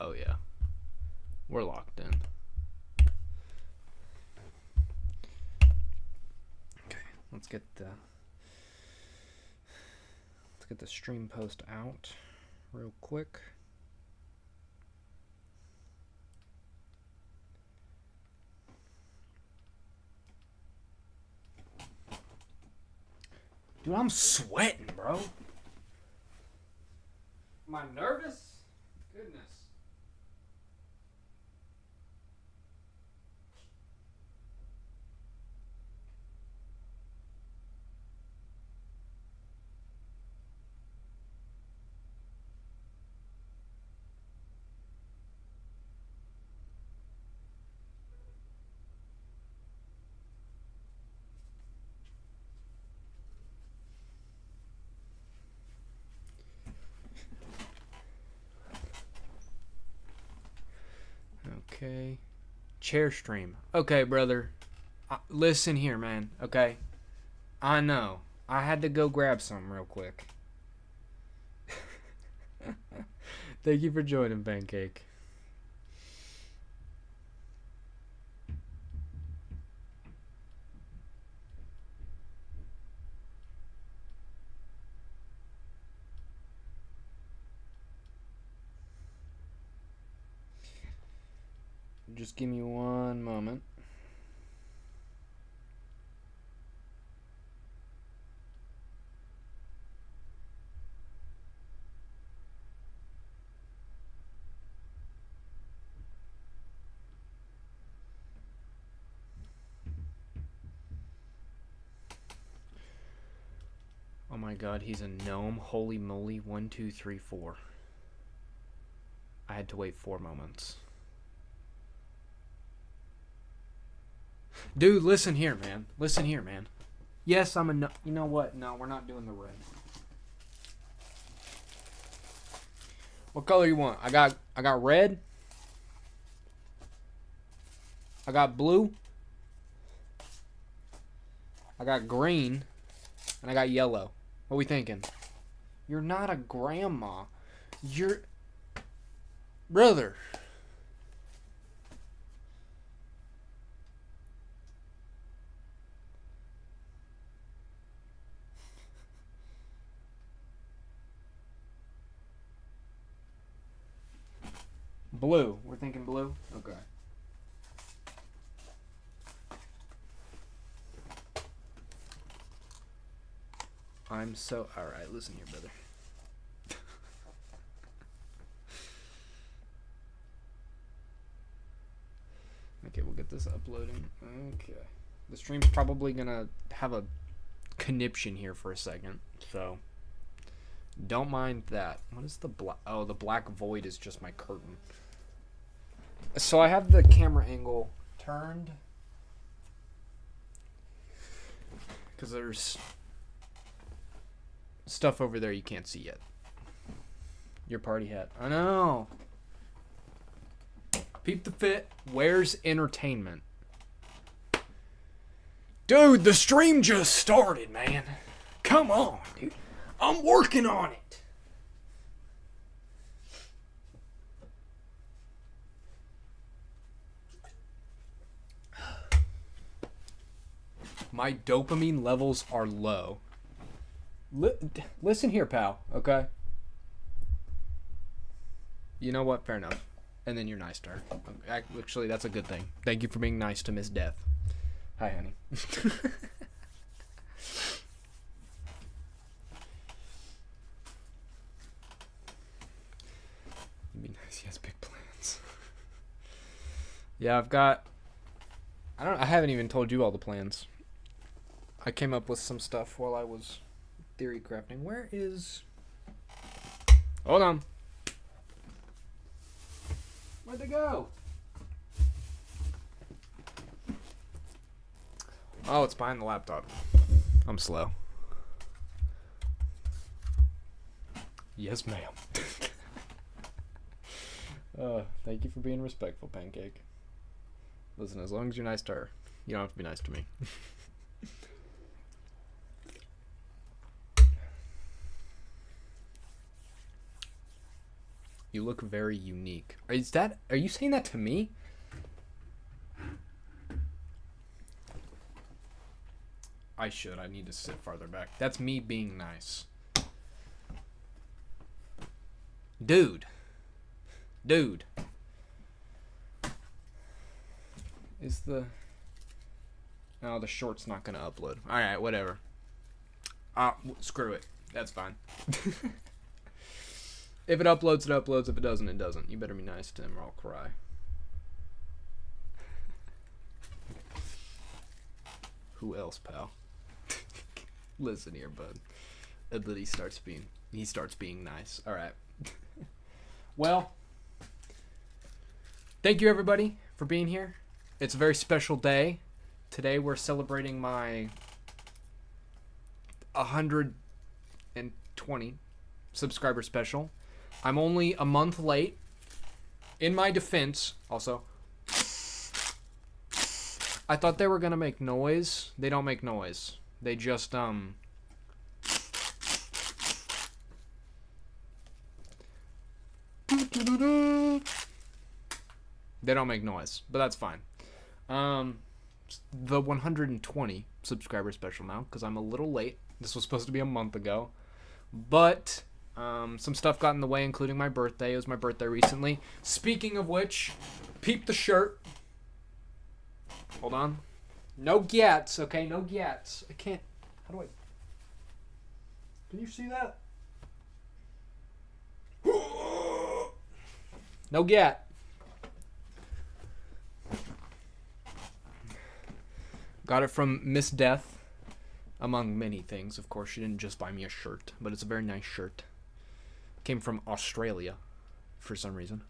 Oh yeah, we're locked in. Okay, let's get the stream post out real quick. Dude, I'm sweating, bro. Am I nervous? Goodness. Okay. Chair stream. Okay, brother. Listen here, man. Okay. I know. I had to go grab some real quick. Thank you for joining, Pancake. Just give me one moment. Oh my god, he's a gnome. Holy moly. 1, 2, 3, 4. I had to wait 4 moments. Dude, listen here, man. Listen here, man. Yes, I'm a gnome. You know what? No, we're not doing the red. What color you want? I got red. I got blue. I got green. And I got yellow. What are we thinking? You're not a grandma. You're... Brother. Blue. We're thinking blue? Okay. I'm so... Alright, listen here, brother. Okay, we'll get this uploading. Okay. The stream's probably gonna have a conniption here for a second, so... Don't mind that. What is the black... Oh, the black void is just my curtain. So I have the camera angle turned. Because there's... stuff over there you can't see yet. Your party hat. I know. Peep the fit. Where's entertainment? Dude, the stream just started, man. Come on, dude. I'm working on it. My dopamine levels are low. Listen here, pal, okay? You know what? Fair enough. And then you're nice to her. Actually, that's a good thing. Thank you for being nice to Miss Death. Hi, honey. Be nice. He has big plans. Yeah, I've got... I haven't even told you all the plans. I came up with some stuff while I was theory crafting. Where is... Hold on. Where'd they go? Oh, it's behind the laptop. I'm slow. Yes, ma'am. Thank you for being respectful, Pancake. Listen, as long as you're nice to her, you don't have to be nice to me. You look very unique. Are you saying that to me? I need to sit farther back. That's me being nice. Dude. Is the... No, the short's not gonna upload. Alright, whatever. Screw it. That's fine. If it uploads, it uploads. If it doesn't, it doesn't. You better be nice to him or I'll cry. Who else, pal? Listen here, bud. And then he starts being nice. Alright. Well, thank you everybody for being here. It's a very special day. Today we're celebrating my 120 subscriber special. I'm only a month late. In my defense, also, I thought they were gonna make noise. They don't make noise. They just they don't make noise, but that's fine. The 120 subscriber special now, because I'm a little late. This was supposed to be a month ago, but some stuff got in the way, including my birthday. It was my birthday recently. Speaking of which, peep the shirt. Hold on. No gats, okay? No gats. I can't. How do I... Can you see that? No gat. Got it from Miss Death, among many things. Of course, she didn't just buy me a shirt, but it's a very nice shirt. Came from Australia, for some reason.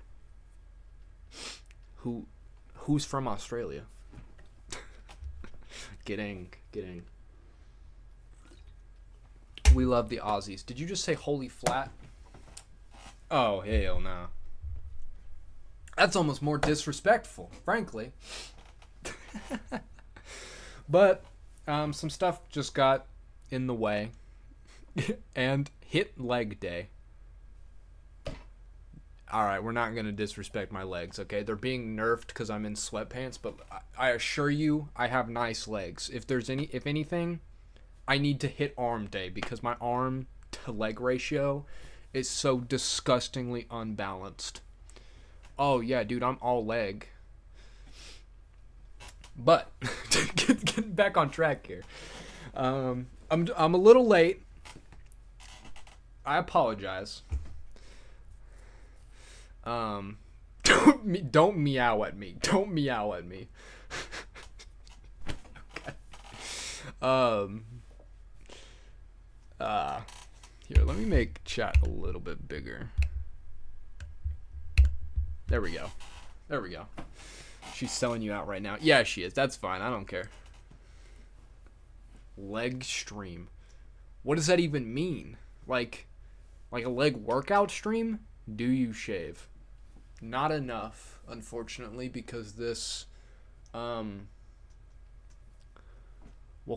Who's from Australia? Kidding. We love the Aussies. Did you just say holy flat? Oh, hell no. That's almost more disrespectful, frankly. But some stuff just got in the way and hit leg day. Alright, we're not going to disrespect my legs, okay? They're being nerfed because I'm in sweatpants, but I assure you I have nice legs. If anything, I need to hit arm day because my arm to leg ratio is so disgustingly unbalanced. Oh yeah, dude, I'm all leg. But getting back on track here. I'm a little late. I apologize. Don't meow at me. Don't meow at me. Okay. Here, let me make chat a little bit bigger. There we go. She's selling you out right now. Yeah, she is. That's fine. I don't care. Leg stream. What does that even mean? Like a leg workout stream? Do you shave? Not enough, unfortunately, because this, we'll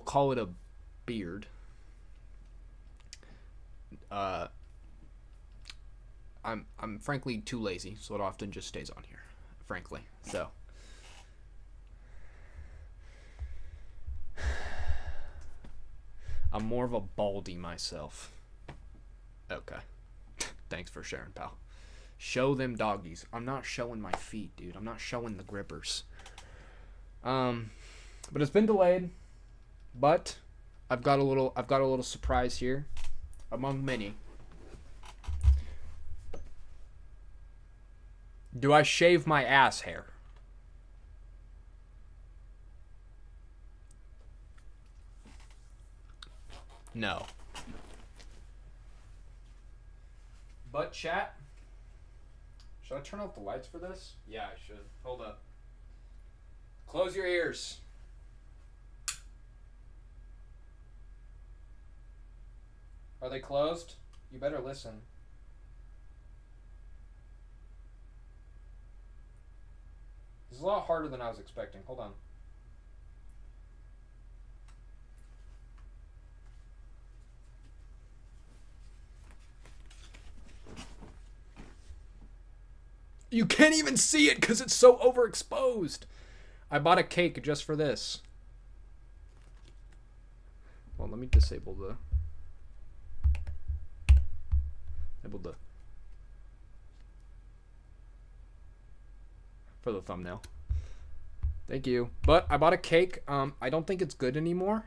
call it a beard. I'm frankly too lazy, so it often just stays on here, frankly. So I'm more of a baldy myself. Okay. Thanks for sharing, pal. Show them doggies. I'm not showing my feet, dude. I'm not showing the grippers. But it's been delayed. But I've got a little surprise here, among many. Do I shave my ass hair? No. But chat, should I turn off the lights for this? Yeah, I should. Hold up. Close your ears. Are they closed? You better listen. This is a lot harder than I was expecting. Hold on. You can't even see it because it's so overexposed. I bought a cake just for this. Well, let me disable the... for the thumbnail. Thank you. But I bought a cake. I don't think it's good anymore.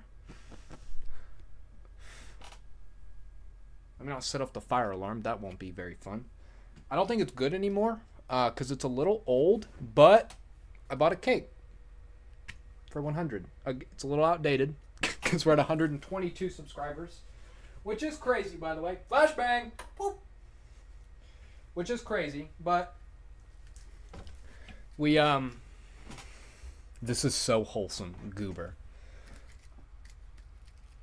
I mean, I'll set off the fire alarm. That won't be very fun. I don't think it's good anymore because it's a little old, but I bought a cake for 100. It's a little outdated because we're at 122 subscribers, which is crazy, by the way. Flashbang! Whoop! Which is crazy, but we, this is so wholesome, goober.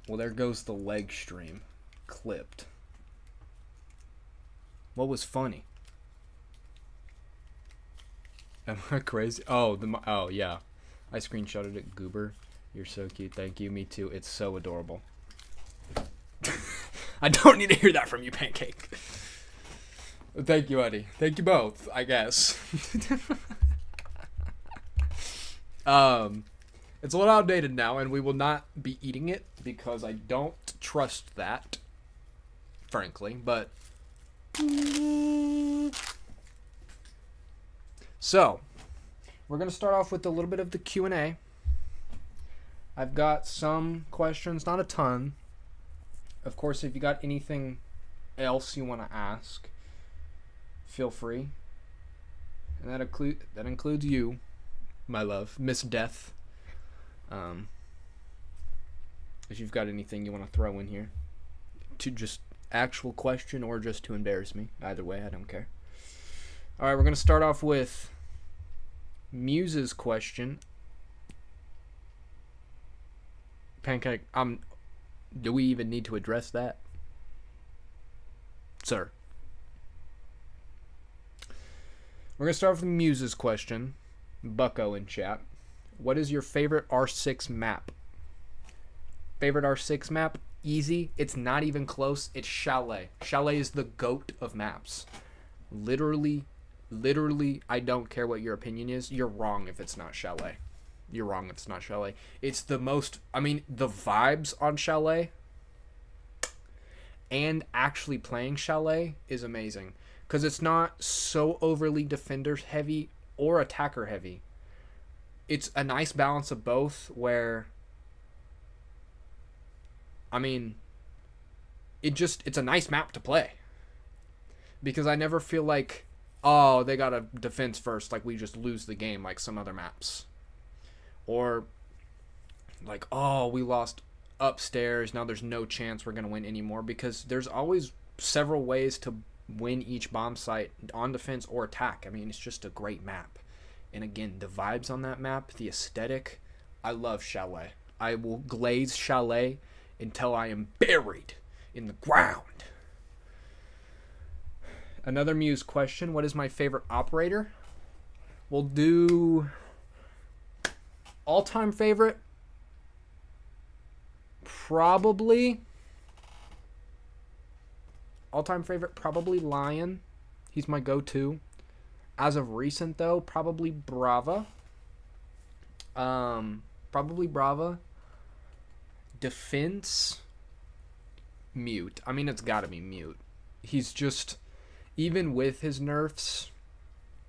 Well, there goes the leg stream. Clipped. What was funny? Am I crazy? Oh, oh yeah. I screenshotted it, goober. You're so cute. Thank you. Me too. It's so adorable. I don't need to hear that from you, Pancake. Thank you, Eddie. Thank you both, I guess. It's a little outdated now, and we will not be eating it because I don't trust that, frankly, but... So, we're going to start off with a little bit of the Q&A. I've got some questions, not a ton. Of course, if you got anything else you want to ask, feel free. And that includes you, my love, Miss Death. If you've got anything you want to throw in here to just actual question or just to embarrass me, either way, I don't care. All right, we're going to start off with Muse's question. Pancake, do we even need to address that? Sir. We're going to start with Muse's question. Bucko in chat. What is your favorite R6 map? Favorite R6 map? Easy. It's not even close. It's Chalet. Chalet is the GOAT of maps. Literally, I don't care what your opinion is. You're wrong if it's not Chalet. You're wrong if it's not Chalet. It's the most... I mean, the vibes on Chalet and actually playing Chalet is amazing. Because it's not so overly defender heavy or attacker heavy. It's a nice balance of both where... I mean, it's a nice map to play. Because I never feel like, oh, they got a defense first, like we just lose the game like some other maps. Or like, oh, we lost upstairs, now there's no chance we're going to win anymore. Because there's always several ways to win each bomb site on defense or attack. I mean, it's just a great map. And again, the vibes on that map, the aesthetic, I love Chalet. I will glaze Chalet until I am buried in the ground. Another Muse question. What is my favorite operator? We'll do all-time favorite. Probably. All-time favorite, probably Lion. He's my go-to. As of recent, though, probably Brava. Probably Brava. Defense, Mute. I mean, it's got to be Mute. He's just, even with his nerfs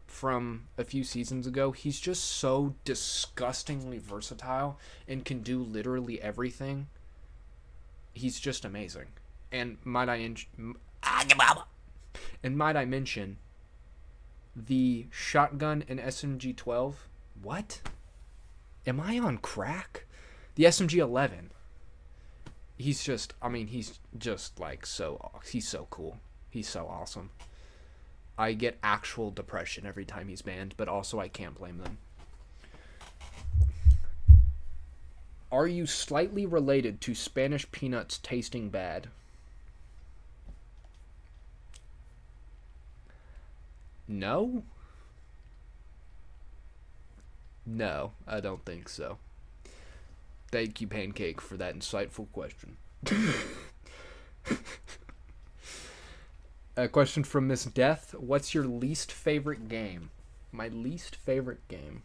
from a few seasons ago, he's just so disgustingly versatile and can do literally everything. He's just amazing. And might I mention the shotgun and SMG-12? What? Am I on crack? The SMG-11. He's just, I mean, he's just like he's so cool. He's so awesome. I get actual depression every time he's banned, but also I can't blame them. Are you slightly related to Spanish peanuts tasting bad? No? No, I don't think so. Thank you, Pancake, for that insightful question. A question from Miss Death. What's your least favorite game? My least favorite game.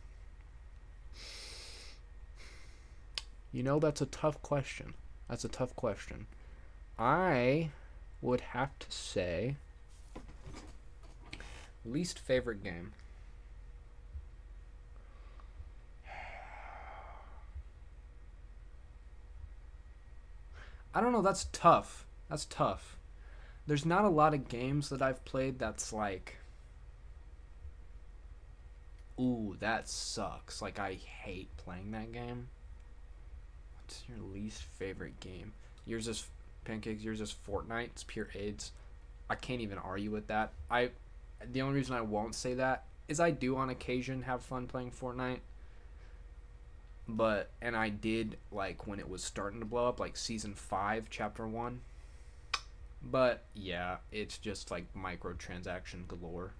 You know, that's a tough question. That's a tough question. I would have to say least favorite game. I don't know, that's tough. That's tough. There's not a lot of games that I've played that's like, ooh, that sucks. Like, I hate playing that game. What's your least favorite game? Yours is Pancakes. Yours is Fortnite. It's pure AIDS. I can't even argue with that. The only reason I won't say that is I do on occasion have fun playing Fortnite. And I did, like, when it was starting to blow up, like Season 5, Chapter 1. But, yeah, it's just, like, microtransaction galore.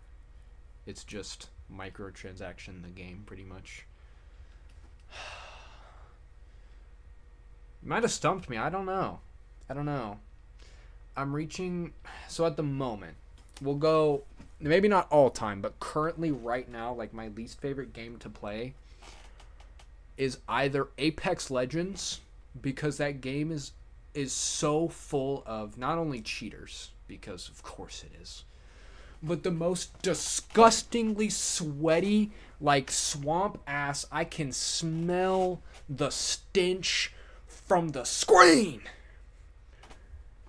It's just microtransaction the game, pretty much. You might have stumped me. I don't know. I'm reaching... So, at the moment, we'll go... Maybe not all time, but currently, right now, like, my least favorite game to play is either Apex Legends, because that game is so full of not only cheaters, because of course it is, but the most disgustingly sweaty, like, swamp ass. I can smell the stench from the screen.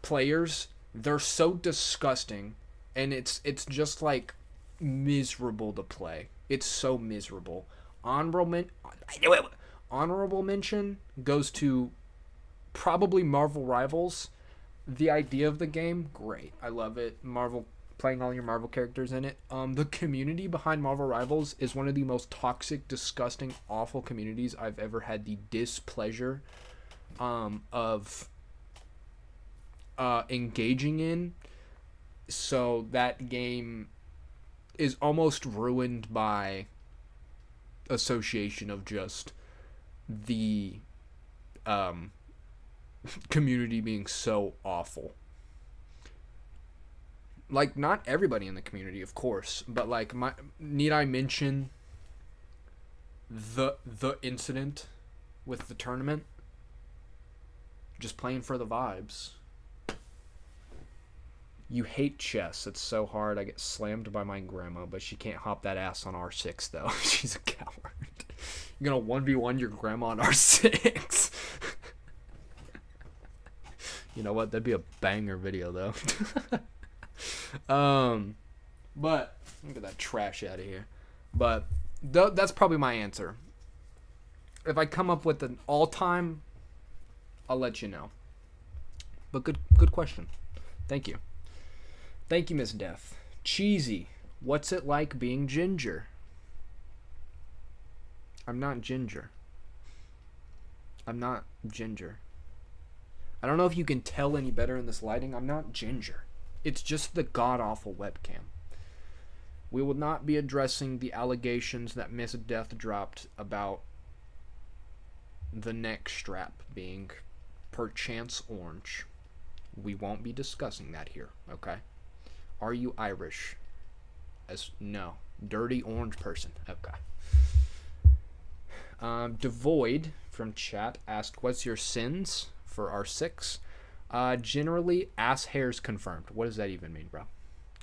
Players, they're so disgusting, and it's just like miserable to play. It's so miserable. Honorable mention goes to probably Marvel Rivals. The idea of the game, great. I love it. Marvel, playing all your Marvel characters in it. The community behind Marvel Rivals is one of the most toxic, disgusting, awful communities I've ever had the displeasure of engaging in. So that game is almost ruined by association of just the community being so awful. Like, not everybody in the community, of course, but like, need I mention the incident with the tournament? Just playing for the vibes. You hate chess. It's so hard. I get slammed by my grandma, but she can't hop that ass on R6, though. She's a coward. You're gonna 1v1 your grandma on R6. You know what? That'd be a banger video, though. But let me get that trash out of here. But that's probably my answer. If I come up with an all-time, I'll let you know. But good question. Thank you. Thank you, Miss Death. Cheesy. What's it like being ginger? I'm not ginger. I'm not ginger. I don't know if you can tell any better in this lighting. I'm not ginger. It's just the god-awful webcam. We will not be addressing the allegations that Miss Death dropped about the neck strap being perchance orange. We won't be discussing that here, okay? Are you Irish? No. Dirty orange person. Okay. Devoid from chat asked, what's your sins for R6? Generally, ass hairs confirmed. What does that even mean, bro?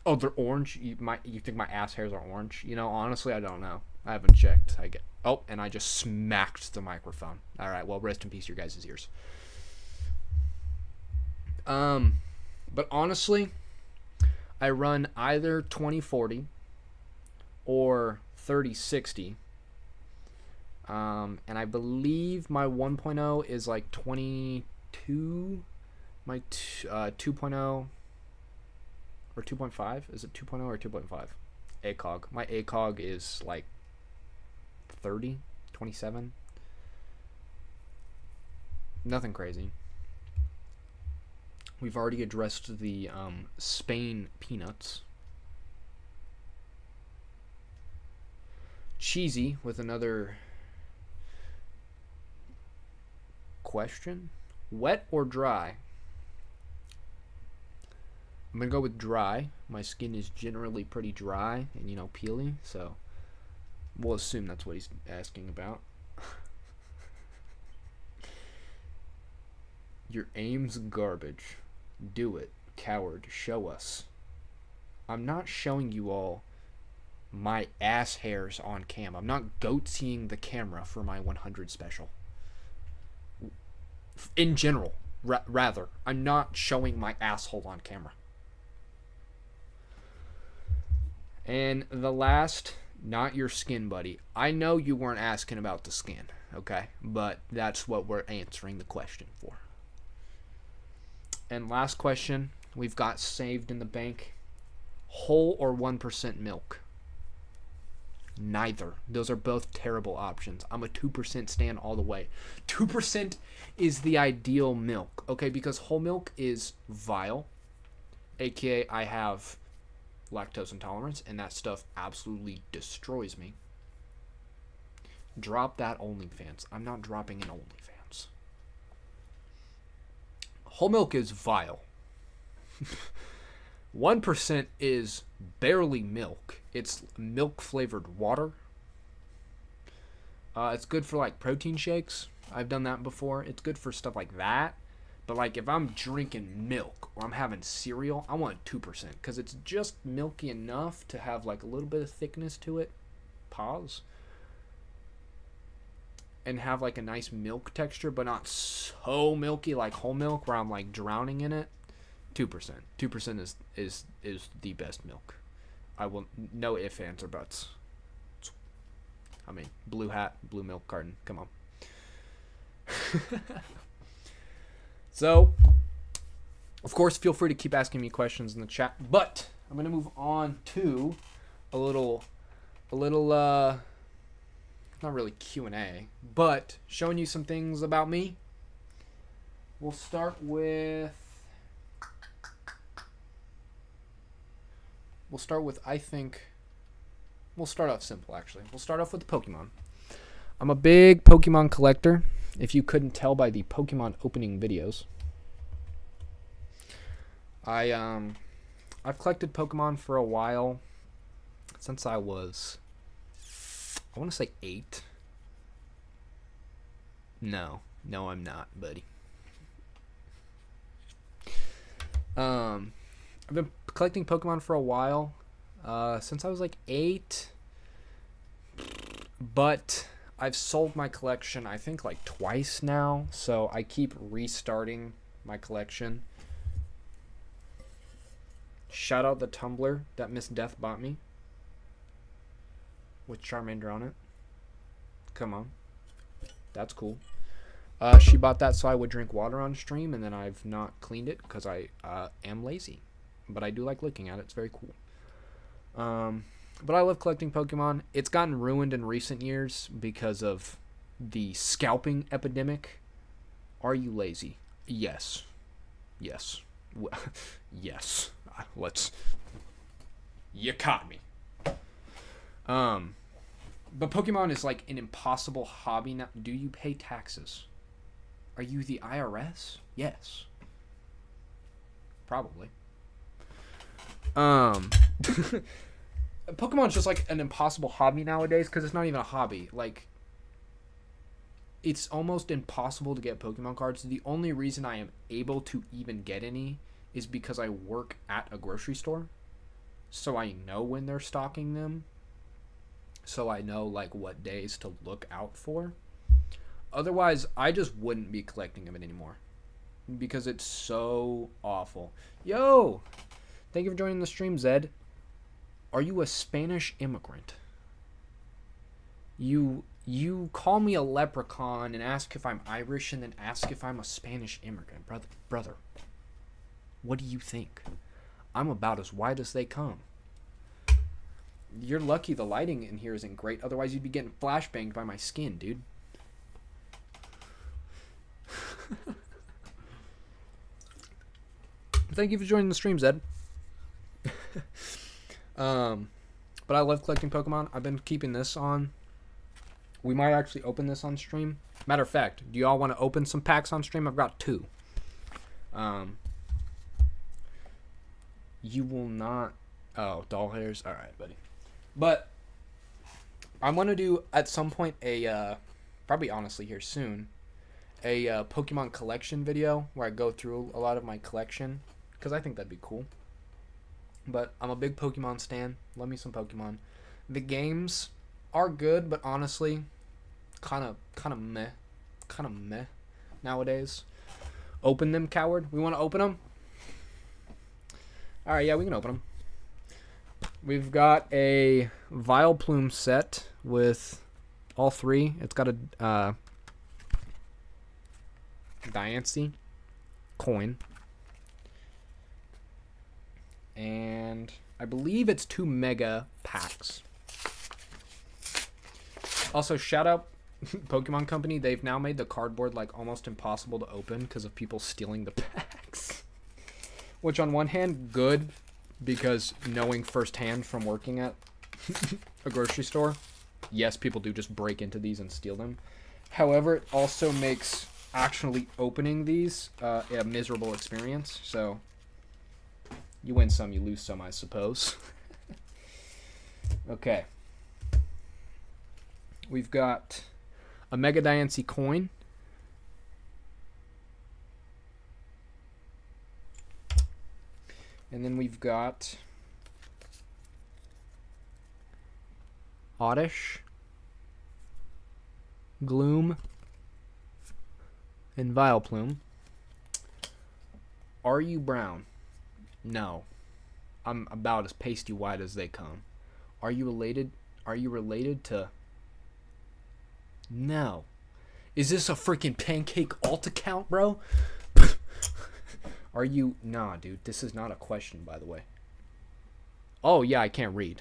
Oh, they're orange? You think my ass hairs are orange? You know, honestly, I don't know. I haven't checked. Oh, and I just smacked the microphone. All right, well, rest in peace, your guys' ears. But honestly, I run either 2040 or 3060. And I believe my 1.0 is like 22. My 2.0 or 2.5, is it 2.0 or 2.5? ACOG. My ACOG is like 30, 27. Nothing crazy. We've already addressed the Spain peanuts. Cheesy with another question. Wet or dry? I'm going to go with dry. My skin is generally pretty dry and, you know, peely. So we'll assume that's what he's asking about. Your aim's garbage. Do it. Coward. Show us. I'm not showing you all my ass hairs on cam. I'm not goatseeing the camera for my 100 special. In general, rather. I'm not showing my asshole on camera. And the last, not your skin, buddy. I know you weren't asking about the skin, okay? But that's what we're answering the question for. And last question we've got saved in the bank. Whole or 1% milk? Neither. Those are both terrible options. I'm a 2% stan all the way. 2% is the ideal milk, okay? Because whole milk is vile, aka I have lactose intolerance, and that stuff absolutely destroys me. Drop that OnlyFans. I'm not dropping an OnlyFans. Whole milk is vile. 1% is barely milk. It's milk flavored water. It's good for like protein shakes. I've done that before. It's good for stuff like that. But like if I'm drinking milk or I'm having cereal, I want 2% because it's just milky enough to have like a little bit of thickness to it. Pause. And have like a nice milk texture, but not so milky like whole milk where I'm like drowning in it. 2%. 2% is the best milk. I will no ifs, ands, or buts. I mean, blue hat, blue milk carton. Come on. So, of course, feel free to keep asking me questions in the chat. But I'm gonna move on to a little, not really Q&A, but showing you some things about me. We'll start with. I think, we'll start off simple, actually. We'll start off with the Pokemon. I'm a big Pokemon collector, if you couldn't tell by the Pokemon opening videos. I've collected Pokemon for a while, since I was, I want to say 8. No, I'm not, buddy. I've been collecting Pokemon for a while, since I was like 8, but I've sold my collection I think like twice now, so I keep restarting my collection. Shout out the Tumblr that Miss Death bought me with Charmander on it. Come on, that's cool. She bought that so I would drink water on stream, and then I've not cleaned it because I am lazy. But I do like looking at it. It's very cool. But I love collecting Pokemon. It's gotten ruined in recent years because of the scalping epidemic. Are you lazy? Yes. Yes. Yes. You caught me. But Pokemon is like an impossible hobby now. Do you pay taxes? Are you the IRS? Yes. Probably. Pokemon's just like an impossible hobby nowadays because it's not even a hobby. Like, it's almost impossible to get Pokemon cards. The only reason I am able to even get any is because I work at a grocery store, so I know when they're stocking them, so I know like what days to look out for. Otherwise, I just wouldn't be collecting them anymore because it's so awful. Yo, thank you for joining the stream, Zed. Are you a Spanish immigrant? You call me a leprechaun and ask if I'm Irish and then ask if I'm a Spanish immigrant. Brother, what do you think? I'm about as white as they come. You're lucky the lighting in here isn't great. Otherwise, you'd be getting flashbanged by my skin, dude. Thank you for joining the stream, Zed. But I love collecting Pokemon. I've been keeping this on. We might actually open this on stream. Matter of fact, do y'all want to open some packs on stream? I've got 2. You will not. Oh, doll hairs. All right, buddy. But I want to do at some point a probably honestly here soon a Pokemon collection video where I go through a lot of my collection because I think that'd be cool. But I'm a big Pokemon stan. Love me some Pokemon. The games are good, but honestly, kind of meh nowadays. Open them, coward. We want to open them. All right, yeah, we can open them. We've got a Vileplume set with all three. It's got a Diancie coin. And I believe it's 2 mega packs. Also, shout out Pokemon Company. They've now made the cardboard like almost impossible to open because of people stealing the packs. Which on one hand, good, because knowing firsthand from working at a grocery store, yes, people do just break into these and steal them. However, it also makes actually opening these a miserable experience. So you win some, you lose some, I suppose. Okay. We've got a Mega Diancie coin. And then we've got Oddish, Gloom, and Vileplume. Are you brown? No. I'm about as pasty white as they come. Are you related? Are you related to? No. Is this a freaking pancake alt account, bro? Are you? Nah, dude. This is not a question, by the way. Oh, yeah, I can't read.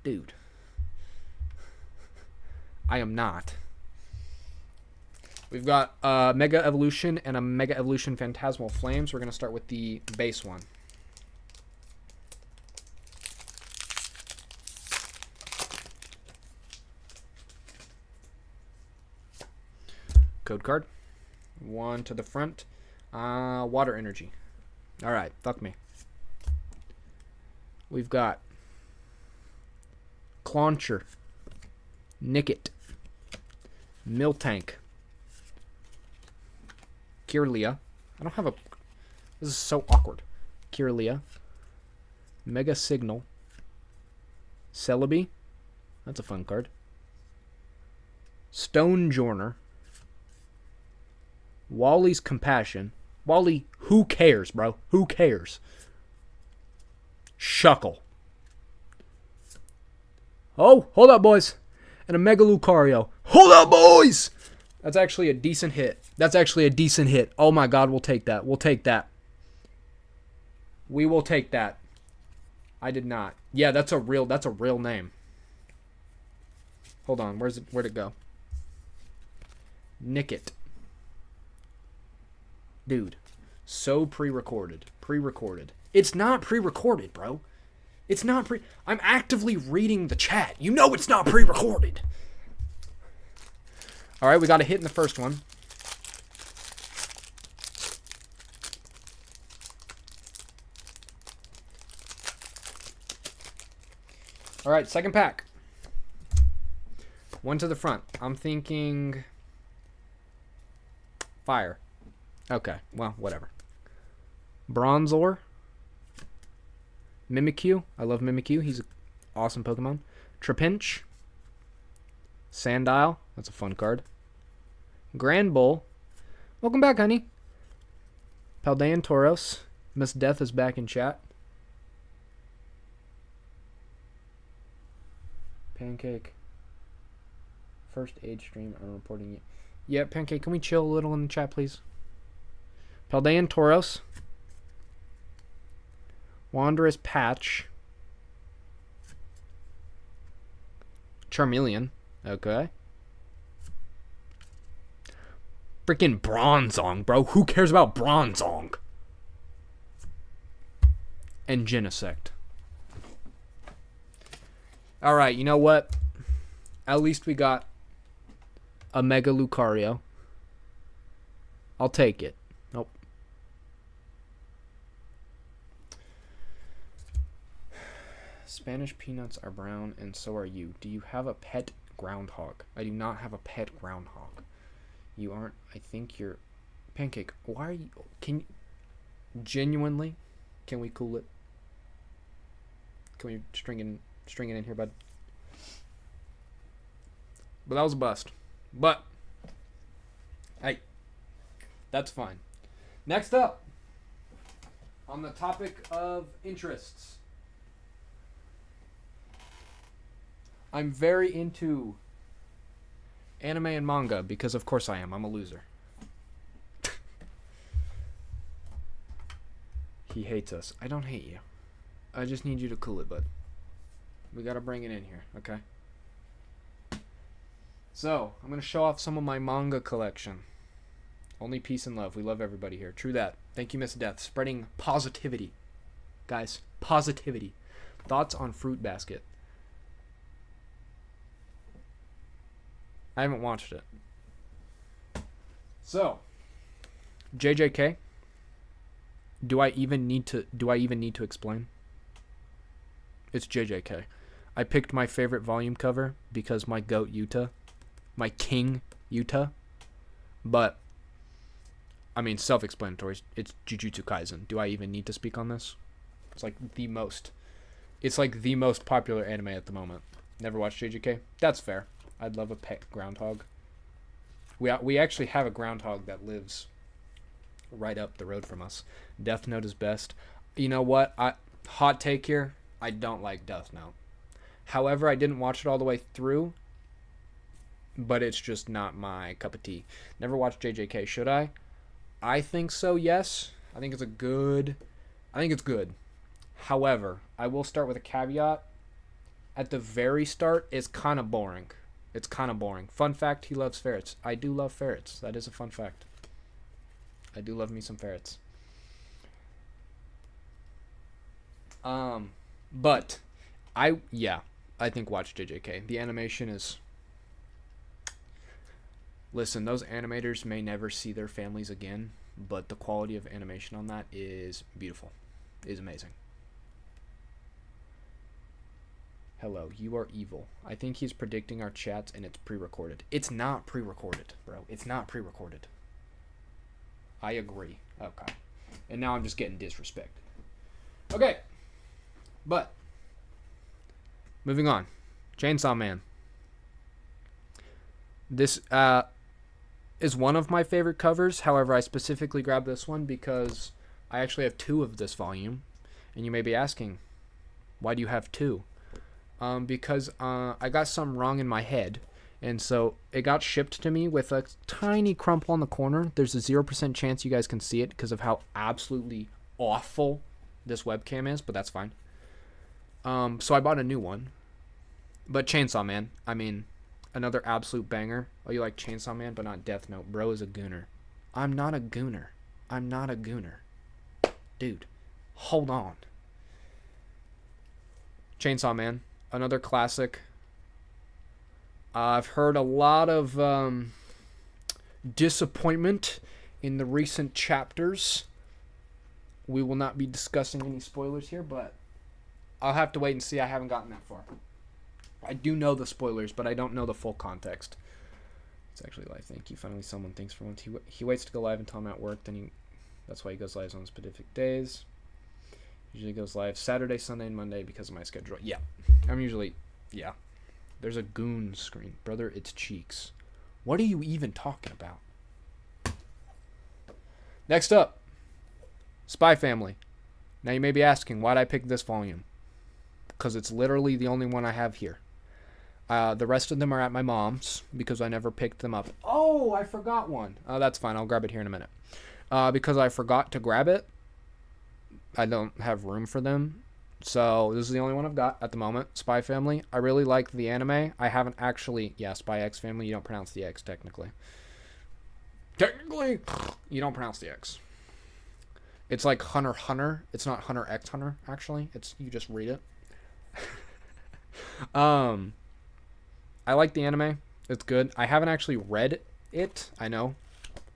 Dude. I am not. We've got a Mega Evolution and a Mega Evolution Phantasmal Flames. We're going to start with the base one. Code card. One to the front. Water energy. Alright, fuck me. We've got Clauncher, Nickit, Miltank, Kirlia. I don't have a... This is so awkward. Kirlia, Mega Signal, Celebi. That's a fun card. Stonejourner, Wally's Compassion. Wally, who cares, bro? Who cares? Shuckle. Oh, hold up, boys. And a Mega Lucario. Hold up, boys! That's actually a decent hit. That's actually a decent hit. Oh my god, we'll take that. We'll take that. We will take that. I did not. Yeah, that's a real name. Hold on, where'd it go? Nickit. Dude, so pre-recorded. Pre-recorded. It's not pre-recorded, bro. It's not pre... I'm actively reading the chat. You know it's not pre-recorded. Alright, we got a hit in the first one. Alright, second pack. One to the front. I'm thinking... Fire. Okay, well, whatever. Bronzor. Mimikyu. I love Mimikyu. He's an awesome Pokemon. Trapinch. Sandile. That's a fun card. Granbull. Welcome back, honey. Paldean Tauros. Miss Death is back in chat. Pancake. First age stream. I'm reporting it. Yeah, Pancake, can we chill a little in the chat, please? Paldean Tauros. Wanderous Patch. Charmeleon. Okay. Freaking Bronzong, bro. Who cares about Bronzong? And Genesect. Alright, you know what? At least we got a Mega Lucario. I'll take it. Nope. Spanish peanuts are brown, and so are you. Do you have a pet groundhog? I do not have a pet groundhog. You aren't. I think you're... Pancake, why are you... Can you... Genuinely, can we cool it? Can we string it in here, bud? But that was a bust. But, hey, that's fine. Next up, on the topic of interests, I'm very into anime and manga because of course I am. I'm a loser. He hates us. I don't hate you. I just need you to cool it, bud. We gotta bring it in here, okay? So, I'm gonna show off some of my manga collection. Only peace and love. We love everybody here. True that. Thank you, Miss Death. Spreading positivity. Guys, positivity. Thoughts on Fruit Basket? I haven't watched it. So, JJK. Do I even need to explain? It's JJK. I picked my favorite volume cover because my goat Yuta, my king Yuta. But I mean, self-explanatory. It's Jujutsu Kaisen. Do I even need to speak on this? It's like the most popular anime at the moment. Never watched JJK? That's fair. I'd love a pet groundhog. We actually have a groundhog that lives right up the road from us. Death Note is best. You know what? Hot take here. I don't like Death Note. However, I didn't watch it all the way through, but it's just not my cup of tea. Never watched JJK. Should I? I think so, yes. I think it's good. However, I will start with a caveat. At the very start, it's kind of boring. Fun fact, he loves ferrets. I do love ferrets. That is a fun fact. I do love me some ferrets. But I think watch JJK. The animation is... Listen, those animators may never see their families again, but the quality of animation on that is beautiful. Is amazing. Hello, you are evil. I think he's predicting our chats and it's pre-recorded. It's not pre-recorded, bro. It's not pre-recorded. I agree. Okay. And now I'm just getting disrespected. Okay. But, moving on. Chainsaw Man. This is one of my favorite covers. However, I specifically grabbed this one because I actually have 2 of this volume. And you may be asking, why do you have 2? Because I got some wrong in my head. And so it got shipped to me with a tiny crumple on the corner. There's a 0% chance you guys can see it because of how absolutely awful this webcam is, but that's fine. So I bought a new one. But Chainsaw Man, I mean, another absolute banger. Oh, you like Chainsaw Man, but not Death Note. Bro is a gooner. I'm not a gooner. Dude, hold on. Chainsaw Man, another classic. I've heard a lot of disappointment in the recent chapters. We will not be discussing any spoilers here, but I'll have to wait and see. I haven't gotten that far. I do know the spoilers, but I don't know the full context. It's actually live. Thank you. Finally, someone thinks for once. He waits to go live until I'm at work. That's why he goes live on specific days. Usually goes live Saturday, Sunday, and Monday because of my schedule. Yeah. Yeah. There's a goon screen. Brother, it's Cheeks. What are you even talking about? Next up. Spy Family. Now you may be asking, why'd I pick this volume? Because it's literally the only one I have here. The rest of them are at my mom's because I never picked them up. Oh, I forgot one. That's fine. I'll grab it here in a minute. Because I forgot to grab it, I don't have room for them. So this is the only one I've got at the moment. Spy Family. I really like the anime. I haven't actually... Yeah, Spy X Family. You don't pronounce the X, technically. Technically, you don't pronounce the X. It's like Hunter x Hunter. It's not Hunter x Hunter, actually. You just read it. I like the anime. It's good. I haven't actually read it. I know.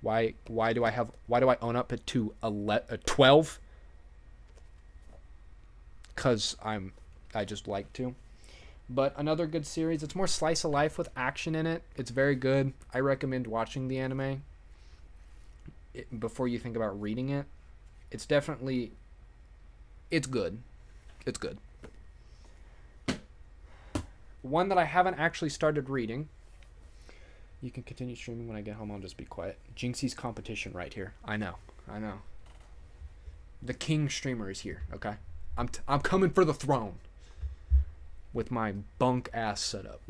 Why do I own up to 12? Because I'm I just like to. But another good series. It's more slice of life with action in it. It's very good. I recommend watching the anime before you think about reading it. It's definitely... It's good. It's good. One that I haven't actually started reading. You can continue streaming when I get home. I'll just be quiet. Jinxie's competition right here. I know. The king streamer is here, okay? I'm coming for the throne. With my bunk ass setup.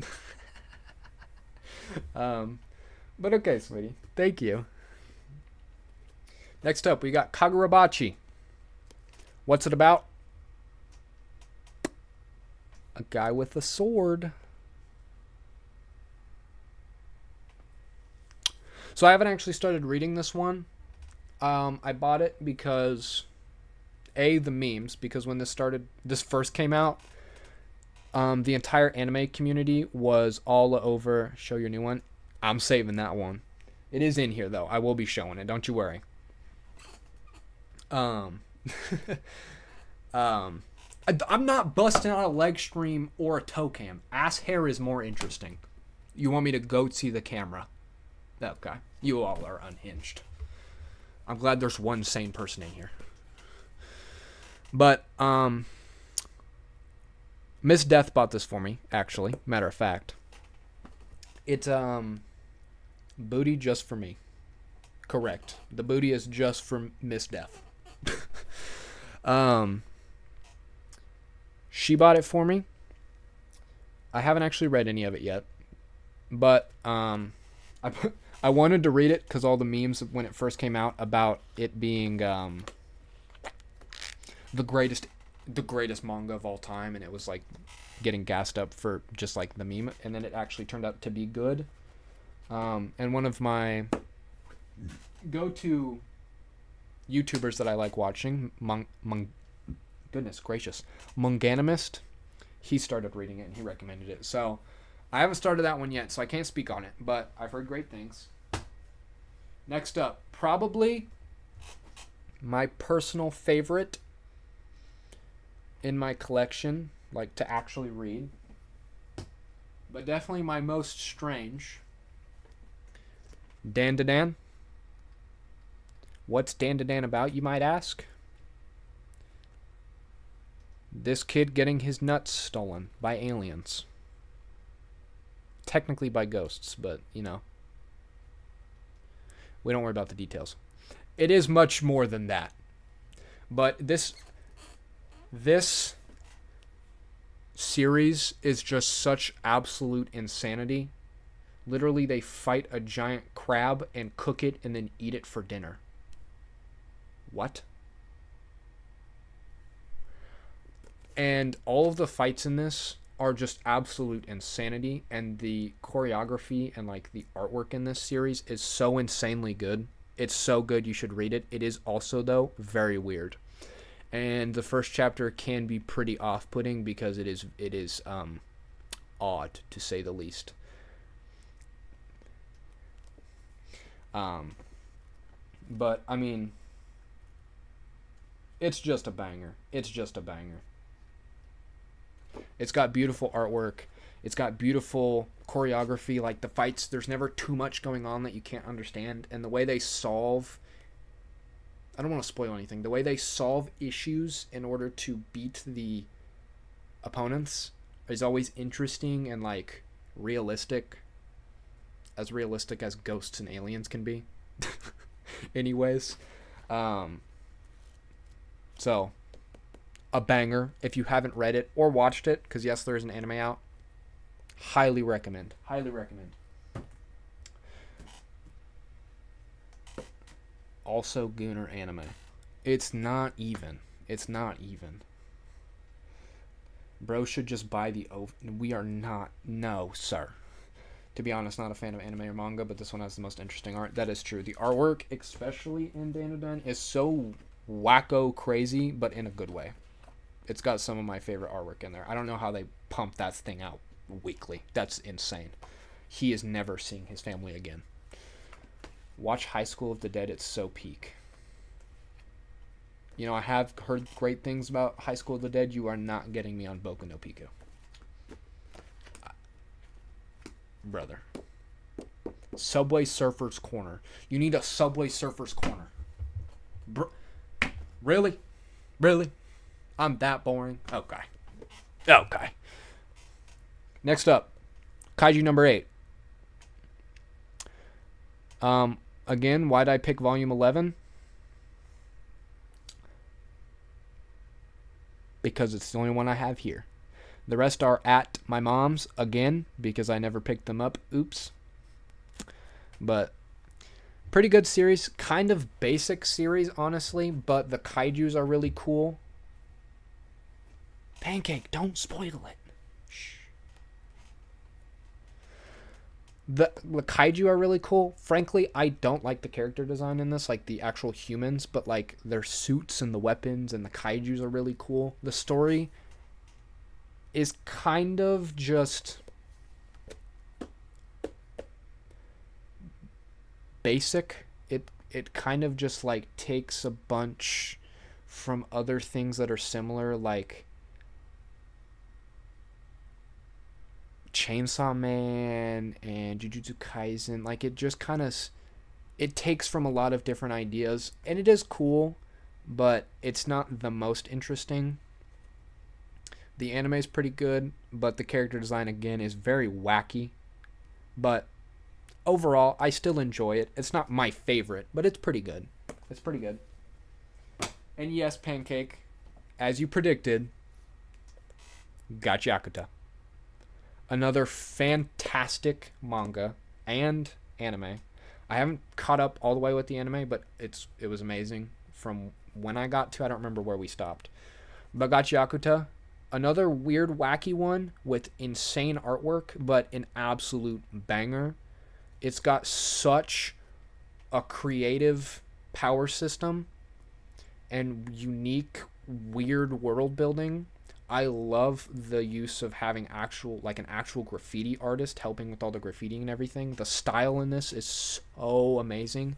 But okay, sweetie. Thank you. Next up, we got Kagurabachi. What's it about? A guy with a sword. So I haven't actually started reading this one. I bought it because... the memes. Because when this first came out... the entire anime community was all over. Show your new one. I'm saving that one. It is in here though. I will be showing it. Don't you worry. I'm not busting out a leg stream or a toe cam. Ass hair is more interesting. You want me to go see the camera? Okay. You all are unhinged. I'm glad there's one sane person in here. But Miss Death bought this for me, actually. Matter of fact. It's booty just for me. Correct. The booty is just for Miss Death. She bought it for me. I haven't actually read any of it yet. But I wanted to read it because all the memes when it first came out about it being the greatest manga of all time, and it was like getting gassed up for just like the meme, and then it actually turned out to be good. And one of my go-to YouTubers that I like watching, goodness gracious, Munganimist, he started reading it and he recommended it. So I haven't started that one yet, so I can't speak on it, but I've heard great things. Next up, probably my personal favorite in my collection, like to actually read, but definitely my most strange. Dandadan. What's Dandadan about, you might ask? This kid getting his nuts stolen by aliens. Technically by ghosts, but, you know. We don't worry about the details. It is much more than that. But this series is just such absolute insanity. Literally, they fight a giant crab and cook it and then eat it for dinner. What? And all of the fights in this are just absolute insanity, and the choreography and like the artwork in this series is so insanely good. It's so good you should read it. It is also, though, very weird. And the first chapter can be pretty off-putting because it is odd, to say the least. But, I mean, it's just a banger. It's just a banger. It's got beautiful artwork. It's got beautiful choreography. Like, the fights, there's never too much going on that you can't understand. And the way they solve... I don't want to spoil anything. The way they solve issues in order to beat the opponents is always interesting and, like, realistic. As realistic as ghosts and aliens can be. Anyways. So, a banger. If you haven't read it or watched it, because yes, there is an anime out. Highly recommend. Highly recommend. Also Gooner anime. It's not even. It's not even. Bro should just buy the... We are not... No, sir. To be honest, not a fan of anime or manga, but this one has the most interesting art. That is true. The artwork, especially in Dandadan, is so wacko crazy, but in a good way. It's got some of my favorite artwork in there. I don't know how they pump that thing out weekly. That's insane. He is never seeing his family again. Watch High School of the Dead. It's so peak. You know, I have heard great things about High School of the Dead. You are not getting me on Boku no Pico. Brother. Subway Surfers Corner. You need a Subway Surfers Corner. Really? Really? I'm that boring? Okay. Okay. Next up. Kaiju number 8. Again, why'd I pick volume 11? Because it's the only one I have here. The rest are at my mom's, again, because I never picked them up. Oops. But pretty good series. Kind of basic series, honestly, but the kaijus are really cool. Pancake, don't spoil it. Shh. The kaiju are really cool. Frankly, I don't like the character design in this, like the actual humans, but like their suits and the weapons and the kaijus are really cool. The story is kind of just basic. It kind of just like takes a bunch from other things that are similar, like Chainsaw Man and Jujutsu Kaisen. Like it just kind of, it takes from a lot of different ideas, and it is cool, but it's not the most interesting. The anime is pretty good, but the character design again is very wacky. But overall, I still enjoy it. It's not my favorite, but it's pretty good. It's pretty good. And yes, Pancake, as you predicted, got Yakuta. Another fantastic manga and anime. I haven't caught up all the way with the anime, but it was amazing from when I got to. I don't remember where we stopped. But got Yakuta. Another weird, wacky one with insane artwork, but an absolute banger. It's got such a creative power system and unique, weird world building. I love the use of having an actual graffiti artist helping with all the graffiti and everything. The style in this is so amazing.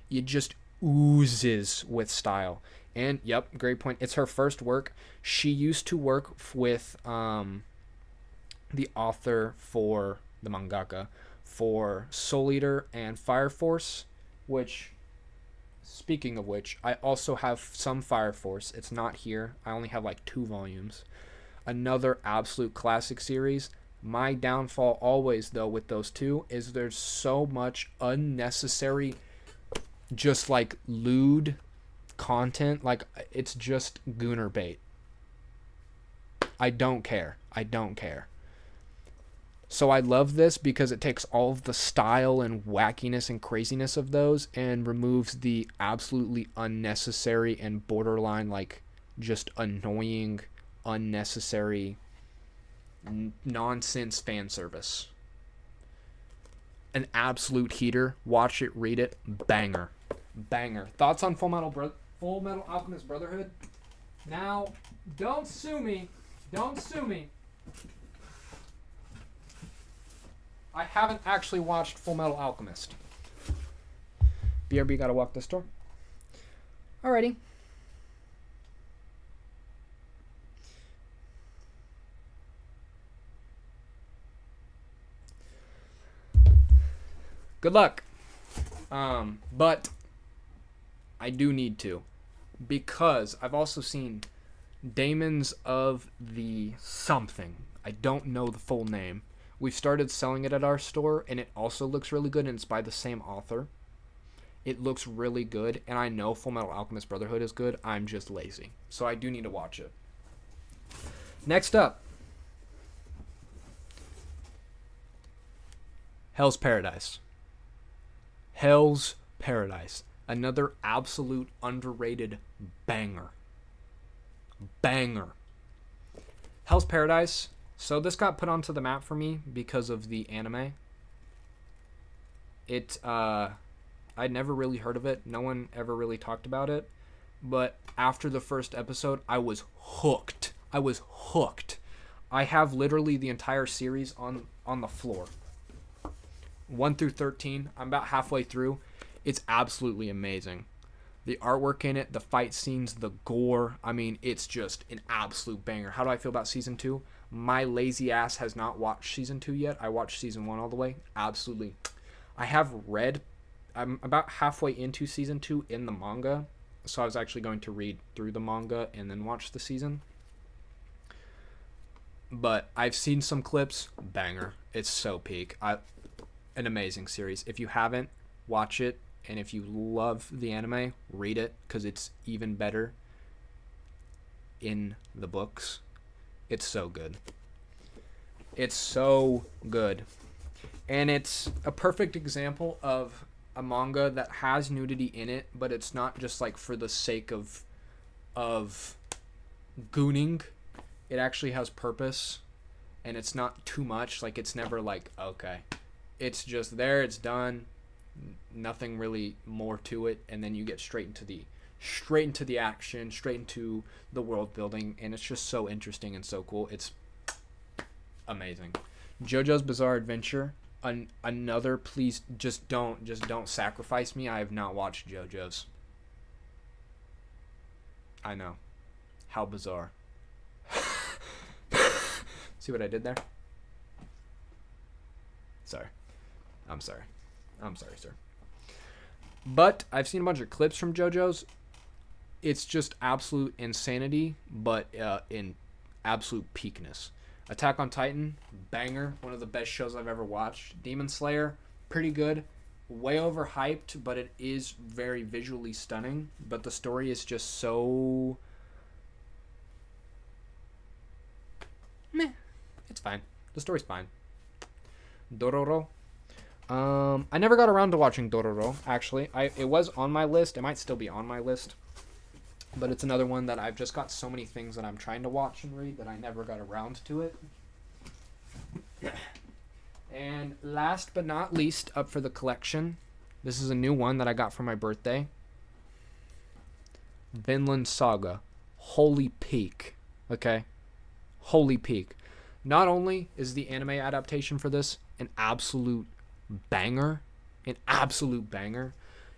It just oozes with style. And, yep, great point. It's her first work. She used to work with the author for the mangaka for Soul Eater and Fire Force, which, speaking of which, I also have some Fire Force. It's not here. I only have like 2 volumes. Another absolute classic series. My downfall always, though, with those 2 is there's so much unnecessary, just like lewd content. Like, it's just gooner bait. I don't care. So I love this because it takes all of the style and wackiness and craziness of those and removes the absolutely unnecessary and borderline, like, just annoying, unnecessary nonsense fan service. An absolute heater. Watch it, read it. Banger. Thoughts on Full Metal Alchemist Brotherhood? Now, don't sue me. I haven't actually watched Full Metal Alchemist. BRB gotta walk the store. Alrighty. Good luck. But I do need to, because I've also seen Daemons of the something. I don't know the full name. We've started selling it at our store, and it also looks really good, and it's by the same author. It looks really good, and I know Full Metal Alchemist Brotherhood is good. I'm just lazy. So I do need to watch it. Next up. Hell's Paradise. Another absolute underrated banger. Hell's Paradise. So this got put onto the map for me because of the anime. I'd never really heard of it. No one ever really talked about it. But after the first episode, I was hooked. I have literally the entire series on the floor. 1 through 13. I'm about halfway through. It's absolutely amazing. The artwork in it, the fight scenes, the gore. I mean, it's just an absolute banger. How do I feel about season 2? My lazy ass has not watched season 2 yet. I watched season 1 all the way. Absolutely. I have read, I'm about halfway into season 2 in the manga. So I was actually going to read through the manga and then watch the season. But I've seen some clips. Banger. It's so peak. An amazing series. If you haven't, watch it. And if you love the anime, read it, because it's even better in the books. It's so good. It's so good. And it's a perfect example of a manga that has nudity in it, but it's not just like for the sake of gooning. It actually has purpose, and it's not too much. Like, it's never like, okay, it's just there, it's done, nothing really more to it, and then you get straight into the action, straight into the world building, and it's just so interesting and so cool. It's amazing. JoJo's Bizarre Adventure, another, please just don't sacrifice me. I have not watched JoJo's. I know. How bizarre. See what I did there? Sorry. I'm sorry, sir. But I've seen a bunch of clips from JoJo's. It's just absolute insanity, but in absolute peakness. Attack on Titan, banger. One of the best shows I've ever watched. Demon Slayer, pretty good. Way overhyped, but it is very visually stunning. But the story is just so... meh. It's fine. The story's fine. Dororo. I never got around to watching Dororo, actually. It was on my list. It might still be on my list. But it's another one that I've just got so many things that I'm trying to watch and read that I never got around to it. And last but not least, up for the collection, this is a new one that I got for my birthday. Vinland Saga. Holy peak. Okay? Holy peak. Not only is the anime adaptation for this an absolute banger,